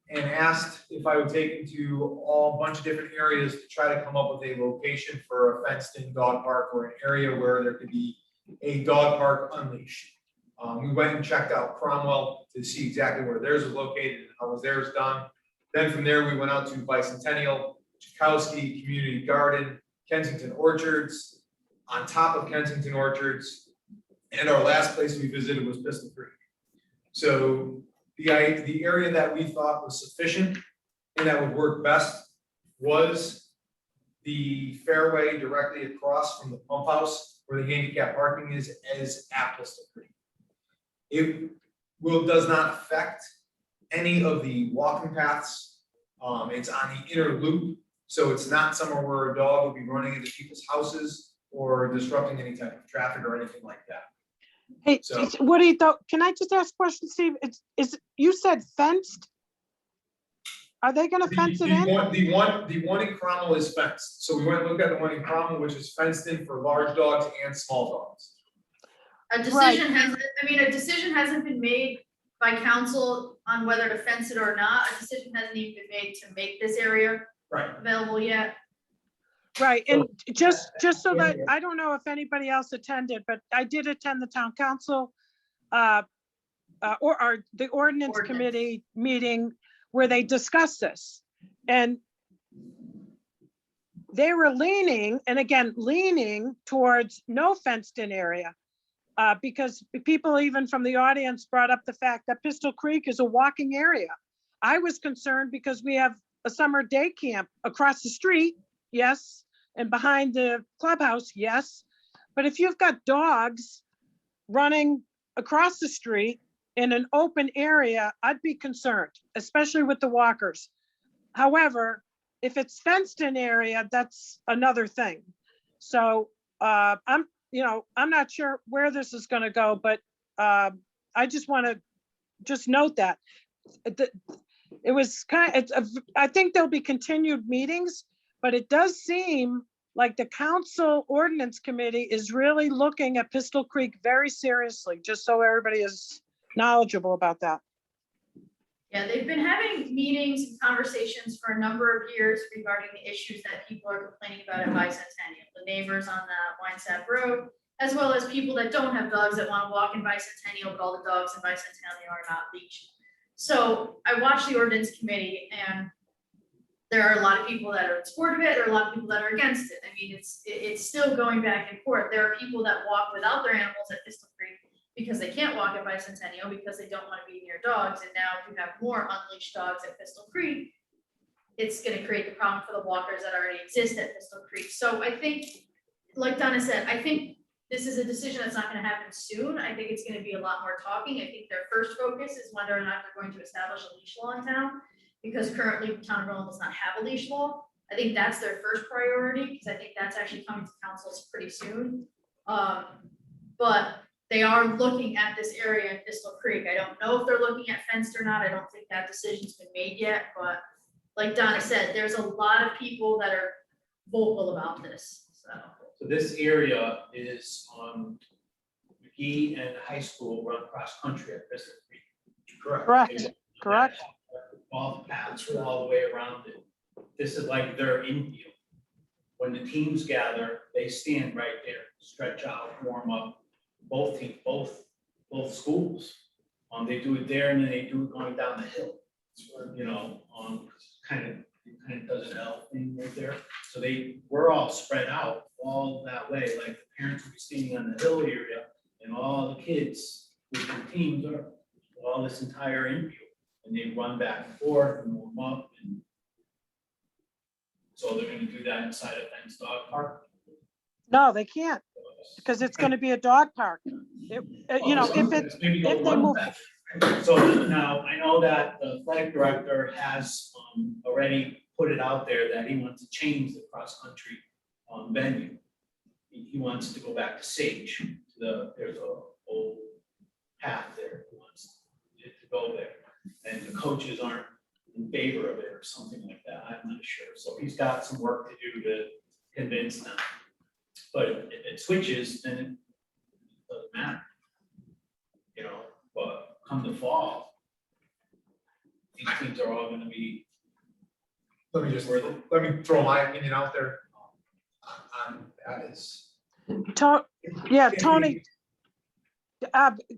Speaker 10: and asked if I would take him to a bunch of different areas to try to come up with a location for a fenced-in dog park or an area where there could be a dog park unleashed. We went and checked out Cromwell to see exactly where theirs was located and how was theirs done. Then from there, we went out to Bicentennial, Chakowski Community Garden, Kensington Orchards, on top of Kensington Orchards, and our last place we visited was Pistol Creek. So the area that we thought was sufficient and that would work best was the fairway directly across from the pump house where the handicap parking is at Pistol Creek. It does not affect any of the walking paths. It's on the inner loop, so it's not somewhere where a dog will be running into people's houses or disrupting any type of traffic or anything like that.
Speaker 2: hey,
Speaker 10: So-
Speaker 2: what do you thought? Can I just ask a question, Steve? You said fenced? Are they gonna fence it in?
Speaker 10: The one in Cromwell is fenced, so we went and looked at the one in Cromwell, which is fenced in for large dogs and small dogs.
Speaker 1: A decision hasn't been made by council on whether to fence it or not. A decision hasn't even been made to make this area
Speaker 10: Right.
Speaker 1: available yet.
Speaker 2: Right, and just so that, I don't know if anybody else attended, but I did attend the town council or the ordinance committee meeting where they discussed this. And they were leaning towards no fenced in area. Because people even from the audience brought up the fact that Pistol Creek is a walking area. I was concerned because we have a summer day camp across the street, yes, and behind the clubhouse, yes. But if you've got dogs running across the street in an open area, I'd be concerned, especially with the walkers. However, if it's fenced in area, that's another thing. So I'm not sure where this is gonna go, but I just wanna note that. It was I think there'll be continued meetings, but it does seem like the council ordinance committee is really looking at Pistol Creek very seriously, just so everybody is knowledgeable about that.
Speaker 1: Yeah, they've been having meetings and conversations for a number of years regarding the issues that people are complaining about at Bicentennial. The neighbors on the Winesap Road, as well as people that don't have dogs that want to walk in Bicentennial, but all the dogs in Bicentennial are not leashed. So I watched the ordinance committee and there are a lot of people that are in support of it, there are a lot of people that are against it. I mean, it's still going back and forth. There are people that walk without their animals at Pistol Creek because they can't walk at Bicentennial because they don't want to be near dogs. And now if you have more unleashed dogs at Pistol Creek, it's going to create the problem for the walkers that already exist at Pistol Creek. So I think, like Donna said, I think this is a decision that's not going to happen soon. I think it's going to be a lot more talking. I think their first focus is whether or not they're going to establish a leash law in town, because currently town of Berlin does not have a leash law. I think that's their first priority, because I think that's actually coming to councils pretty soon. But they are looking at this area in Pistol Creek. I don't know if they're looking at fenced or not. I don't think that decision's been made yet, but like Donna said, there's a lot of people that are vocal about this, so.
Speaker 8: So this area is on McGee and high school run cross country at Bristol Creek.
Speaker 2: Correct, correct.
Speaker 8: All the paths all the way around it. This is like their infield. When the teams gather, they stand right there, stretch out, warm up. Both teams, both schools. They do it there and then they do it going down the hill. You know, it kind of does an L thing right there. So we're all spread out all that way, like the parents will be standing on the hill area and all the kids with their teams are all this entire infield. And they run back and forth and warm up and so they're gonna do that inside a fenced dog park.
Speaker 2: No, they can't, because it's gonna be a dog park. You know, if they move,
Speaker 8: So now, I know that the athletic director has already put it out there that he wants to change the cross-country venue. He wants to go back to Sage, there's a old path there, he wants it to go there. And the coaches aren't in favor of it or something like that, I'm not sure. So he's got some work to do to convince them. But if it switches, then it doesn't matter. You know, but come the fall, these teams are all gonna be.
Speaker 10: Let me throw my opinion out there on that is.
Speaker 2: yeah, Tony.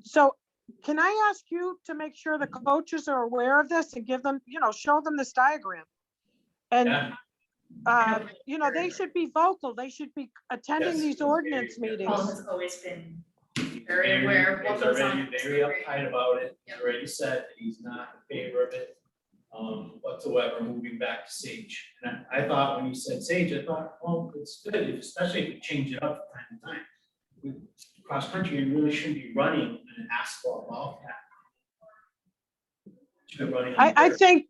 Speaker 2: So can I ask you to make sure the coaches are aware of this and give them, you know, show them this diagram? And,
Speaker 8: Yeah.
Speaker 2: you know, they should be vocal. They should be attending
Speaker 8: Yes.
Speaker 2: these ordinance meetings.
Speaker 1: Paul has always been very aware of what
Speaker 8: He's
Speaker 1: goes on.
Speaker 8: already very uptight about it, he's
Speaker 1: Yep.
Speaker 8: already said that he's not in favor of it whatsoever, moving back to Sage. And I thought when you said Sage, I thought, well, it's good, especially if you change it up from time to time. With cross country, you really shouldn't be running in an asphalt ball path. Should be running on
Speaker 2: I
Speaker 8: dirt.
Speaker 2: think,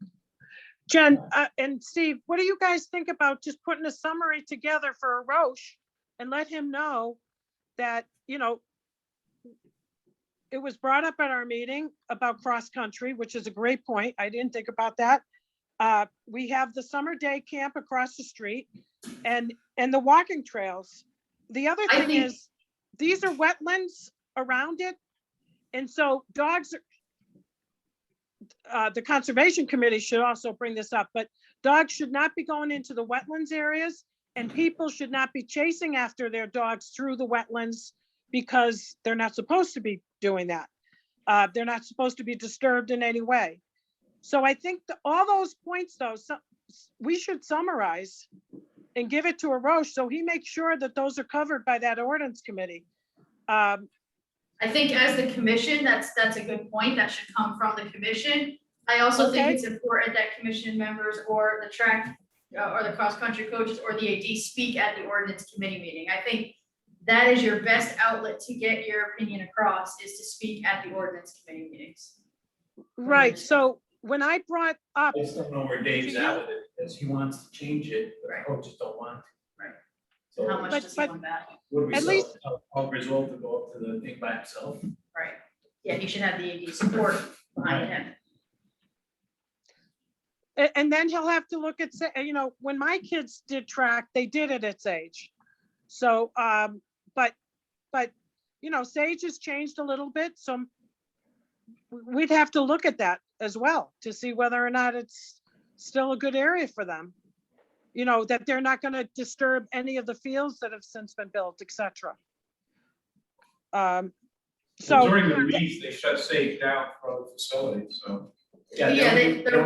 Speaker 2: Jen and Steve, what do you guys think about just putting a summary together for Roche and let him know that, you know, it was brought up at our meeting about cross-country, which is a great point. I didn't think about that. We have the summer day camp across the street and the walking trails. The other
Speaker 1: I
Speaker 2: thing
Speaker 1: think-
Speaker 2: is, these are wetlands around it. And so dogs, the Conservation Committee should also bring this up, but dogs should not be going into the wetlands areas and people should not be chasing after their dogs through the wetlands because they're not supposed to be doing that. They're not supposed to be disturbed in any way. So I think all those points though, we should summarize and give it to Arosh so he makes sure that those are covered by that ordinance committee.
Speaker 1: I think as the commission, that's a good point. That should come from the commission. I also think
Speaker 2: Okay.
Speaker 1: it's important that commission members or the track or the cross-country coaches or the AD speak at the ordinance committee meeting. I think that is your best outlet to get your opinion across, is to speak at the ordinance committee meetings.
Speaker 2: Right, so when I brought up,
Speaker 8: I just don't know where Dave's at with it, because he wants to change it, but
Speaker 1: Right.
Speaker 8: coaches don't want to.
Speaker 1: Right.
Speaker 8: So
Speaker 1: How much
Speaker 2: But-
Speaker 1: does he want back?
Speaker 8: what do we
Speaker 2: At
Speaker 8: sell?
Speaker 2: least-
Speaker 8: Tell Griswold to go up to the thing by himself?
Speaker 1: Right. Yeah, he should have the AD support behind him.
Speaker 2: and then he'll have to look at, you know, when my kids did track, they did it at Sage. So, but, you know, Sage has changed a little bit, so we'd have to look at that as well to see whether or not it's still a good area for them. You know, that they're not gonna disturb any of the fields that have since been built, et cetera. So,
Speaker 9: During the meets, they shut Sage down for the facility, so.
Speaker 1: Yeah,
Speaker 8: they'll-
Speaker 1: they're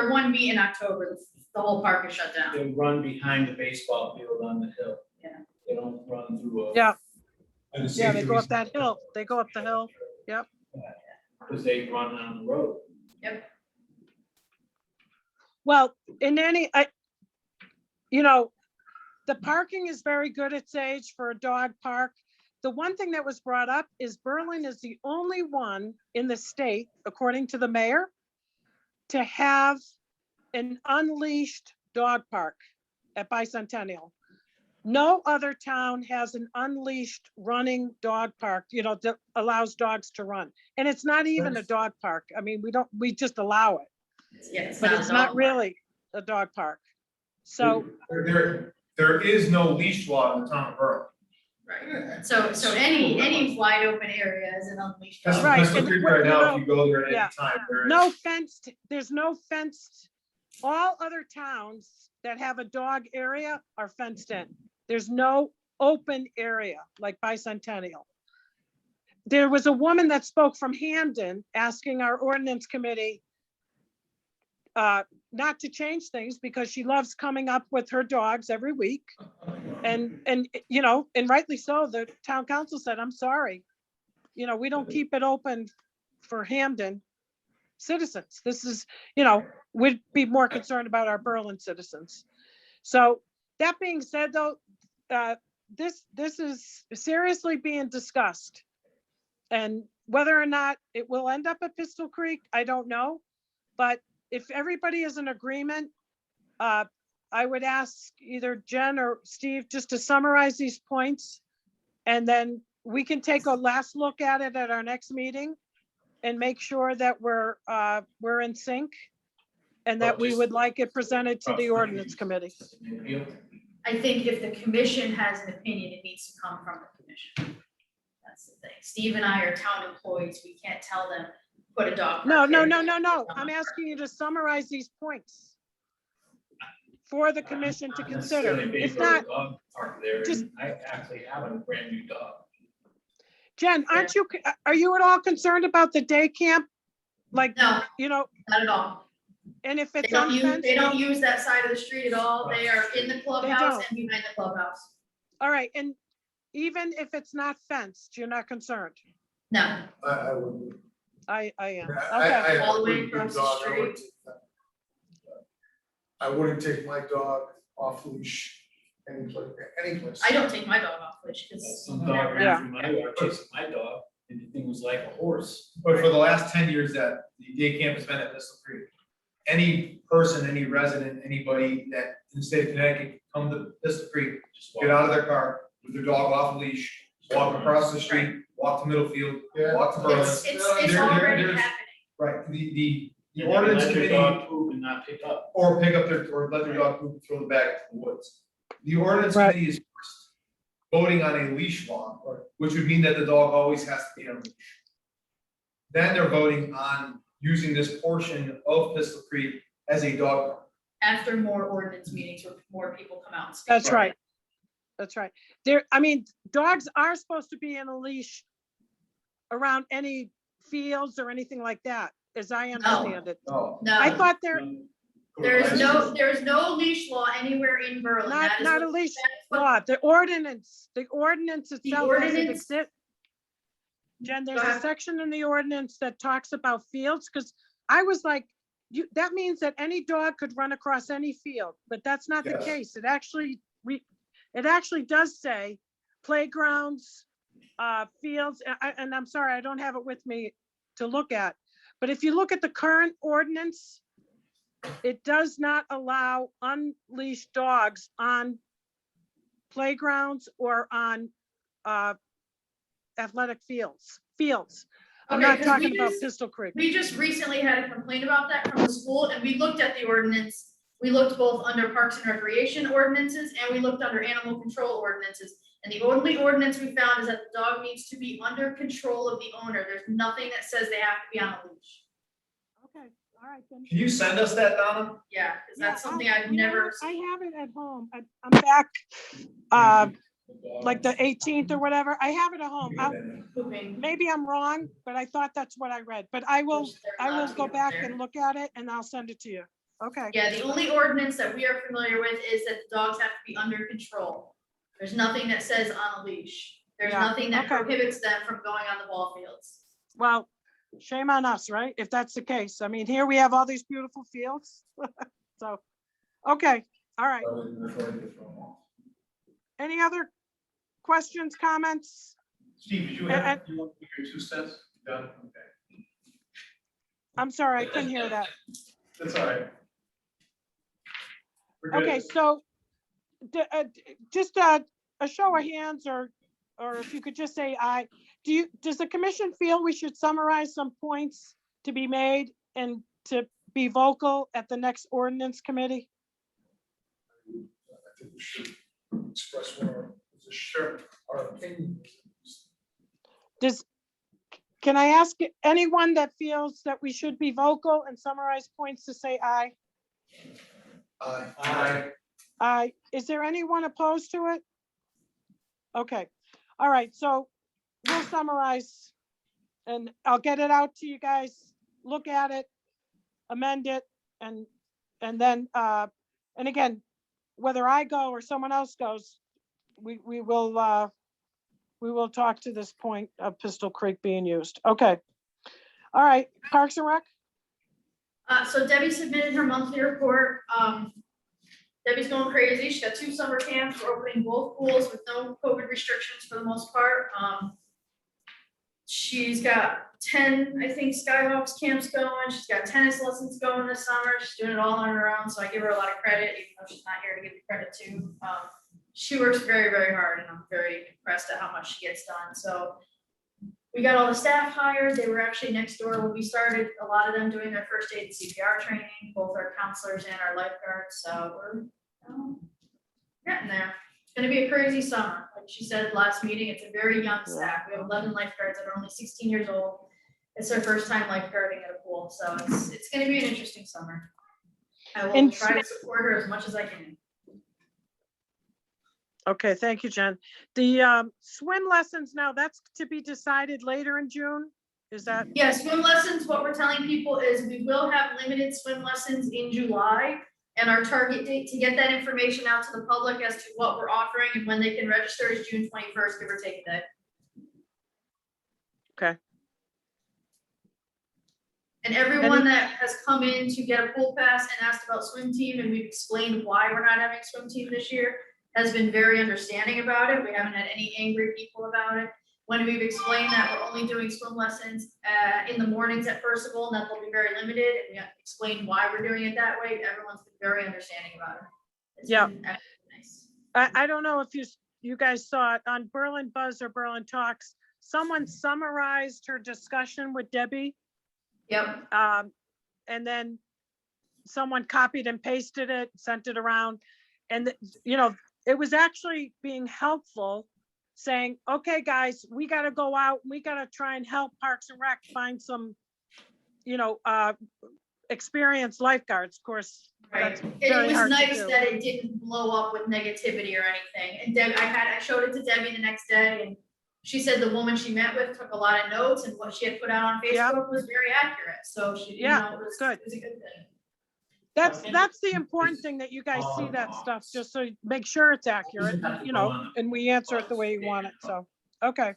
Speaker 1: one meet in October. The whole park is shut down.
Speaker 8: They run behind the baseball field on the hill.
Speaker 1: Yeah.
Speaker 8: They don't run through a.
Speaker 2: yeah,
Speaker 10: And the
Speaker 2: yeah, they
Speaker 10: safety
Speaker 2: go up
Speaker 10: reason-
Speaker 2: that hill, they go up the hill.
Speaker 8: Because they run on the road.
Speaker 2: Well, you know, the parking is very good at Sage for a dog park. The one thing that was brought up is Berlin is the only one in the state, according to the mayor, to have an unleashed dog park at Bicentennial. No other town has an unleashed running dog park, you know, that allows dogs to run. And it's not even a dog park. I mean, we just allow it,
Speaker 1: Yeah, it's
Speaker 2: but
Speaker 1: not
Speaker 2: it's
Speaker 1: a
Speaker 2: not
Speaker 1: dog park.
Speaker 2: really. a dog park. So,
Speaker 10: There is no leash law in the town of Berlin.
Speaker 1: Right, so any wide open area is an unleashed
Speaker 10: That's
Speaker 1: dog.
Speaker 2: Right,
Speaker 10: Pistol
Speaker 2: and
Speaker 10: Creek
Speaker 2: what-
Speaker 10: right now,
Speaker 2: no,
Speaker 10: if you go there at
Speaker 2: yeah.
Speaker 10: any time, there is.
Speaker 2: no fenced, there's no fenced, all other towns that have a dog area are fenced in. There's no open area like Bicentennial. There was a woman that spoke from Hamden asking our ordinance committee not to change things because she loves coming up with her dogs every week. And, you know, and rightly so, the town council said, I'm sorry. You know, we don't keep it open for Hamden citizens. This is, you know, we'd be more concerned about our Berlin citizens. So that being said, though, this is seriously being discussed. And whether or not it will end up at Pistol Creek, I don't know. But if everybody is in agreement, I would ask either Jen or Steve just to summarize these points. And then we can take a last look at it at our next meeting and make sure that we're in sync and that we would like it presented to the ordinance committee.
Speaker 1: I think if the commission has an opinion, it needs to come from the commission. That's the thing. Steve and I are town employees. We can't tell them, put a dog.
Speaker 2: No,
Speaker 1: park
Speaker 2: no,
Speaker 1: here.
Speaker 2: no, no, no. I'm asking you to summarize these points for the commission to consider. If not,
Speaker 11: Park there,
Speaker 2: just-
Speaker 11: and I actually have a brand new dog.
Speaker 2: Jen, are you at all concerned about the day camp? Like,
Speaker 1: No,
Speaker 2: you know,
Speaker 1: not at all.
Speaker 2: and if
Speaker 1: They
Speaker 2: it's
Speaker 1: don't
Speaker 2: unfenced,
Speaker 1: use that side of the street at all. They are in the clubhouse
Speaker 2: don't.
Speaker 1: and behind the clubhouse.
Speaker 2: all right, and even if it's not fenced, you're not concerned?
Speaker 1: No,
Speaker 6: I wouldn't.
Speaker 2: I am.
Speaker 6: I
Speaker 2: Okay,
Speaker 6: have
Speaker 1: All
Speaker 6: a
Speaker 1: the way
Speaker 6: pretty good
Speaker 1: across the
Speaker 6: dog.
Speaker 1: street.
Speaker 6: I wouldn't take my dog off leash any place.
Speaker 1: I don't take my dog off leash because.
Speaker 11: Some dog ran through my yard chasing my dog, and the thing was like a horse.
Speaker 10: But for the last 10 years that the day camp has been at Pistol Creek, any person, any resident, anybody that in the state of Connecticut come to Pistol Creek,
Speaker 11: Just
Speaker 10: get out of their car with their dog off leash, walk across the street, walk to Middlefield,
Speaker 6: Yeah.
Speaker 10: walk to Berlin.
Speaker 1: It's
Speaker 10: There-
Speaker 1: already
Speaker 10: there's-
Speaker 1: happening.
Speaker 10: Right, the
Speaker 11: And they
Speaker 10: ordinance
Speaker 11: let their
Speaker 10: committee,
Speaker 11: dog poop and not pick up.
Speaker 10: or pick up their, or let their dog poop and throw the bag to the woods. The ordinance
Speaker 2: Right.
Speaker 10: committee is first voting on a leash law, which would mean that the dog always has to be on a leash. Then they're voting on using this portion of Pistol Creek as a dog park.
Speaker 1: After more ordinance meetings where more people come out and speak.
Speaker 2: that's right. That's right. There, I mean, dogs are supposed to be in a leash around any fields or anything like that, as I understand it.
Speaker 10: No.
Speaker 2: I
Speaker 1: No,
Speaker 2: thought there,
Speaker 1: there's no leash law anywhere in Berlin. That is
Speaker 2: not a
Speaker 1: what-
Speaker 2: leash
Speaker 1: that's what-
Speaker 2: law, the ordinance itself doesn't
Speaker 1: ordinance-
Speaker 2: exist. Jen, there's
Speaker 1: Go
Speaker 2: a
Speaker 1: ahead.
Speaker 2: section in the ordinance that talks about fields, because I was like, that means that any dog could run across any field, but that's not the
Speaker 10: Yes.
Speaker 2: case. It actually does say playgrounds, fields, and I'm sorry, I don't have it with me to look at. But if you look at the current ordinance, it does not allow unleashed dogs on playgrounds or on athletic fields. I'm
Speaker 1: Okay,
Speaker 2: not
Speaker 1: 'cause
Speaker 2: talking
Speaker 1: we
Speaker 2: about
Speaker 1: just-
Speaker 2: Pistol Creek.
Speaker 1: We just recently had a complaint about that from the school and we looked at the ordinance. We looked both under Parks and Recreation ordinances and we looked under animal control ordinances. And the only ordinance we found is that the dog needs to be under control of the owner. There's nothing that says they have to be on a leash.
Speaker 2: Okay, all right then.
Speaker 10: Can you send us that, Donna?
Speaker 1: Yeah, because that's
Speaker 2: Yeah,
Speaker 1: something
Speaker 2: I-
Speaker 1: I've
Speaker 2: you know
Speaker 1: never
Speaker 2: what? I
Speaker 1: seen.
Speaker 2: have it at home. I'm back, like the 18th or whatever. I have it at home.
Speaker 1: Pooping.
Speaker 2: Maybe I'm wrong, but I thought that's what I read. But I will
Speaker 1: Which they're allowed to
Speaker 2: go
Speaker 1: be
Speaker 2: back
Speaker 1: there.
Speaker 2: and look at it and I'll send it to you. Okay,
Speaker 1: Yeah, the only ordinance that we are familiar with is that the dogs have to be under control. There's nothing that says on a leash. There's
Speaker 2: Yeah,
Speaker 1: nothing that
Speaker 2: okay.
Speaker 1: prohibits them from going on the ball fields.
Speaker 2: well, shame on us, right? If that's the case. I mean, here we have all these beautiful fields. So, okay, all right. Any other questions, comments?
Speaker 11: Steve, did you
Speaker 2: And-
Speaker 11: have, you want your 2 cents? Done, okay.
Speaker 2: I'm sorry, I couldn't hear that.
Speaker 11: That's all right. We're good.
Speaker 2: Okay, so just a show of hands or if you could just say aye. Does the commission feel we should summarize some points to be made and to be vocal at the next ordinance committee?
Speaker 6: I think we should express what our position, our opinion.
Speaker 2: Can I ask anyone that feels that we should be vocal and summarize points to say aye?
Speaker 6: Aye.
Speaker 2: Aye. Is there anyone opposed to it? Okay, all right, so we'll summarize and I'll get it out to you guys, look at it, amend it, and then, and again, whether I go or someone else goes, we will talk to this point of Pistol Creek being used. Okay. All right, Parks and Rec?
Speaker 1: So Debbie submitted her monthly report. Debbie's going crazy. She's got 2 summer camps. We're opening both pools with no COVID restrictions for the most part. She's got 10, I think, Skyhawks camps going. She's got tennis lessons going this summer. She's doing it all on her own, so I give her a lot of credit, even though she's not here to give the credit to. She works very, very hard, and I'm very impressed at how much she gets done. So we got all the staff hired. They were actually next door when we started, a lot of them doing their first aid CPR training, both our counselors and our lifeguards. So we're getting there. It's gonna be a crazy summer. Like she said last meeting, it's a very young staff. We have 11 lifeguards that are only 16 years old. It's their first time lifeguarding at a pool, so it's gonna be an interesting summer. I will
Speaker 2: And
Speaker 1: try to support her as much as I can.
Speaker 2: Okay, thank you, Jen. The swim lessons now, that's to be decided later in June? Is that,
Speaker 1: Yeah, swim lessons, what we're telling people is we will have limited swim lessons in July. And our target date to get that information out to the public as to what we're offering and when they can register is June 21st, give or take a day.
Speaker 2: okay,
Speaker 1: And everyone that has come in to get a pool pass and asked about swim team, and we've explained why we're not having swim team this year, has been very understanding about it. We haven't had any angry people about it. When we've explained that we're only doing swim lessons in the mornings at Percival, and that they'll be very limited, and we have explained why we're doing it that way, everyone's been very understanding about it. It's
Speaker 2: Yeah.
Speaker 1: been actually nice.
Speaker 2: I don't know if you guys saw it on Berlin Buzz or Berlin Talks, someone summarized her discussion with Debbie.
Speaker 1: Yep.
Speaker 2: And then someone copied and pasted it, sent it around. And, you know, it was actually being helpful, saying, okay, guys, we got to go out. We got to try and help Parks and Rec find some, you know, experienced lifeguards. Of course,
Speaker 1: Right.
Speaker 2: that's
Speaker 1: It
Speaker 2: very
Speaker 1: was
Speaker 2: hard to
Speaker 1: nice
Speaker 2: do.
Speaker 1: that it didn't blow up with negativity or anything. And Deb, I showed it to Debbie the next day, and she said the woman she met with took a lot of notes, and what she had put out on
Speaker 2: Yeah.
Speaker 1: Facebook was very accurate. So she, you
Speaker 2: Yeah,
Speaker 1: know, it was
Speaker 2: good.
Speaker 1: it was a good thing.
Speaker 2: That's the important thing, that you guys see that stuff, just so you make sure it's accurate, you know, and we answer it the way you want it. So, okay.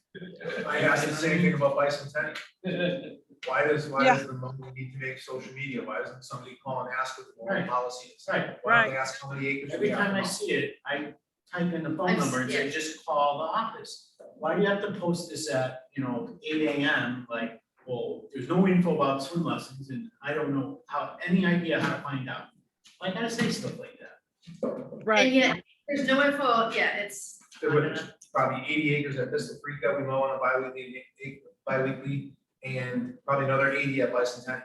Speaker 10: I asked the same thing about bicentennial. Why does
Speaker 2: Yeah.
Speaker 10: the Mumble need to make social media? Why doesn't somebody call and ask what the
Speaker 8: Right.
Speaker 10: Mumble policy is?
Speaker 8: Right.
Speaker 10: Why don't they ask how many acres?
Speaker 8: Every
Speaker 10: we have
Speaker 8: time I
Speaker 10: in
Speaker 8: see it, I type in the phone
Speaker 1: I've
Speaker 8: number and say,
Speaker 1: seen it.
Speaker 8: just call the office. Why do you have to post this at, 8 AM? Like, well, there's no info about swim lessons and I don't know any idea how to find out. I gotta say stuff like that.
Speaker 1: And
Speaker 2: Right.
Speaker 1: yet, there's no info. Yeah, it's.
Speaker 10: There were probably 80 acres at Pistol Creek that we mow on a bi-weekly, and probably another 80 at Bicentennial.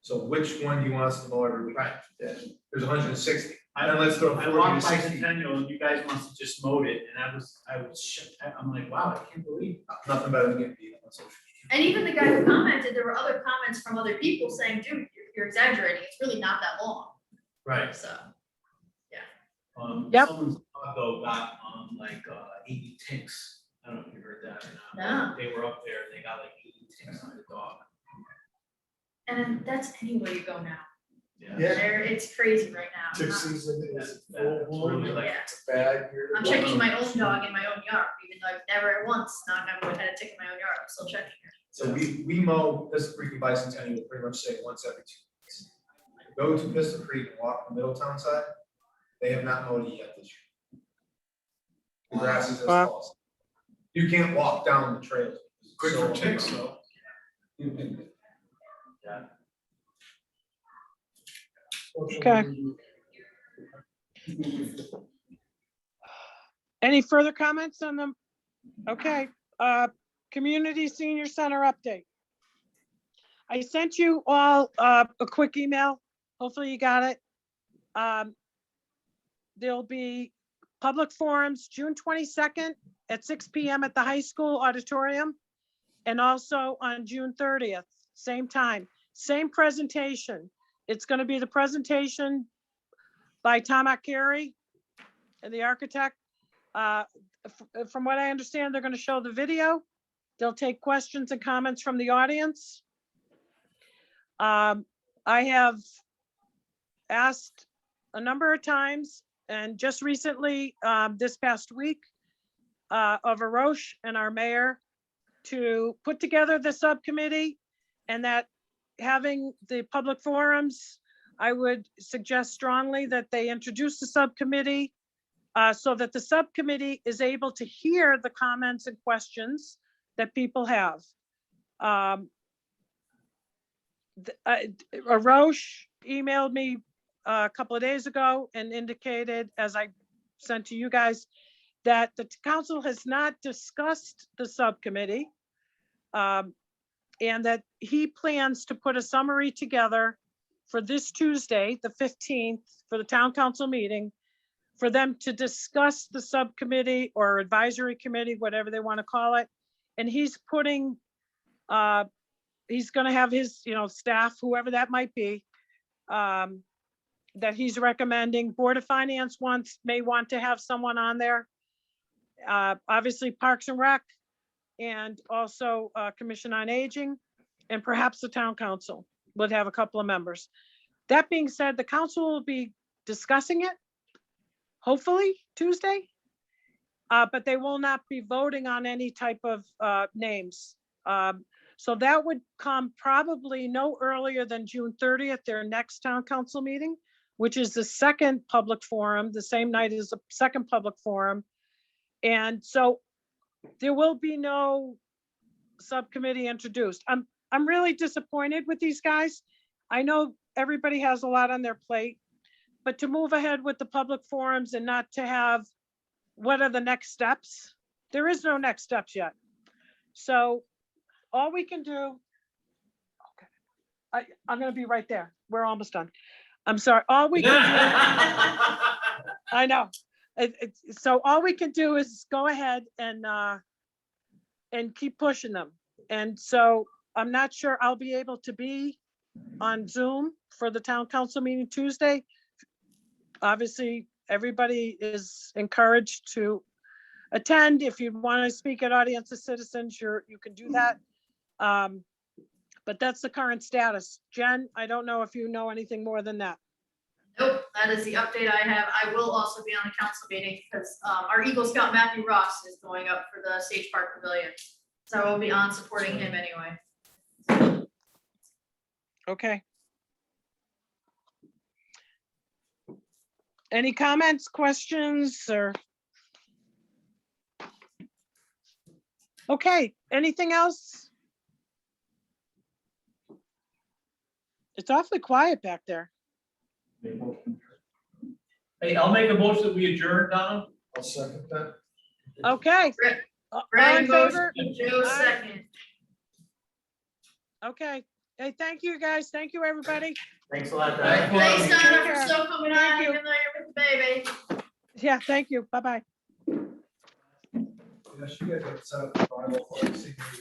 Speaker 10: So which one do you want us to mow every week?
Speaker 8: Right.
Speaker 10: There's 160.
Speaker 8: I
Speaker 10: And let's throw
Speaker 8: I
Speaker 10: 40
Speaker 8: walked
Speaker 10: to
Speaker 8: by
Speaker 10: 60.
Speaker 8: Centennial and you guys must have just mowed it and I was shook. I'm like, wow, I can't believe.
Speaker 10: Nothing better than getting beat up on social media.
Speaker 1: And even the guy who commented, there were other comments from other people saying, dude, you're exaggerating. It's really not that long.
Speaker 8: Right.
Speaker 1: So.
Speaker 2: Yep.
Speaker 8: Someone's dog though got, 80 ticks. I don't know if you heard that or not. They were up there, they got like 80 ticks on the dog.
Speaker 1: And that's anywhere you go now.
Speaker 10: Yeah.
Speaker 1: There, it's crazy right now.
Speaker 6: Tick season is
Speaker 8: That's
Speaker 6: full bloom.
Speaker 8: really like,
Speaker 1: Yeah.
Speaker 6: It's a bad year.
Speaker 1: I'm checking my own dog in my own yard, even though I've never once, knock on wood, had a tick in my own yard. I'm still checking it.
Speaker 10: So we mow Pistol Creek and Bicentennial pretty much say once every 2 weeks. Go to Pistol Creek and walk the Middletown side. They have not mowed it yet this year. The grass is as
Speaker 2: Wow.
Speaker 10: tall. You can't walk down the trails.
Speaker 6: Good for ticks, though.
Speaker 2: Okay. Any further comments on them? Okay, Community Senior Center update. I sent you all a quick email Hopefully you got it. There'll be public forums June 22nd at 6 PM at the high school auditorium. And also on June 30th, same time, same presentation. It's going to be the presentation by Tom Akari, the architect. From what I understand, they're going to show the video. They'll take questions and comments from the audience. I have asked a number of times, and just recently, this past week, of Arosh and our mayor to put together the subcommittee, and that having the public forums, I would suggest strongly that they introduce the subcommittee so that the subcommittee is able to hear the comments and questions that people have. Arosh emailed me a couple of days ago and indicated, as I sent to you guys, that the council has not discussed the subcommittee, and that he plans to put a summary together for this Tuesday, the 15th, for the town council meeting, for them to discuss the subcommittee or advisory committee, whatever they want to call it. And he's putting, he's going to have his, staff, whoever that might be, that he's recommending. Board of Finance may want to have someone on there. Obviously Parks and Rec, and also Commission on Aging, and perhaps the town council would have a couple of members. That being said, the council will be discussing it, hopefully Tuesday, but they will not be voting on any type of names. So that would come probably no earlier than June 30th, their next town council meeting, which is the second public forum, the same night as the second public forum. And so there will be no subcommittee introduced. I'm really disappointed with these guys. I know everybody has a lot on their plate, but to move ahead with the public forums and not to have, what are the next steps? There is no next steps yet. So all we can do, okay, I'm gonna be right there. We're almost done. I'm sorry, all we can do, I know. So all we can do is go ahead and keep pushing them. And so I'm not sure I'll be able to be on Zoom for the town council meeting Tuesday. Obviously, everybody is encouraged to attend. If you want to speak at Audience of Citizens, you can do that. But that's the current status. Jen, I don't know if you know anything more than that.
Speaker 1: Nope, that is the update I have. I will also be on the council meeting because our Eagle Scout Matthew Ross is going up for the Sage Park Pavilion. So I will be on supporting him anyway.
Speaker 2: Okay. Any comments, questions, or? Okay, anything else? It's awfully quiet back there.
Speaker 11: Hey, I'll make a motion that we adjourn, Donna.
Speaker 6: I'll second that.
Speaker 2: Okay. All
Speaker 1: Greg
Speaker 2: in favor?
Speaker 1: motion, Joe second.
Speaker 2: Okay. Hey, thank you, guys. Thank you, everybody.
Speaker 11: Thanks a lot,
Speaker 6: Thank you.
Speaker 1: Thanks, Donna,
Speaker 2: Take
Speaker 1: for
Speaker 2: care.
Speaker 1: still coming
Speaker 2: Thank
Speaker 1: on,
Speaker 2: you.
Speaker 1: even though you're with the baby.
Speaker 2: Yeah, thank you. Bye-bye.
Speaker 6: Yeah, she got that set up.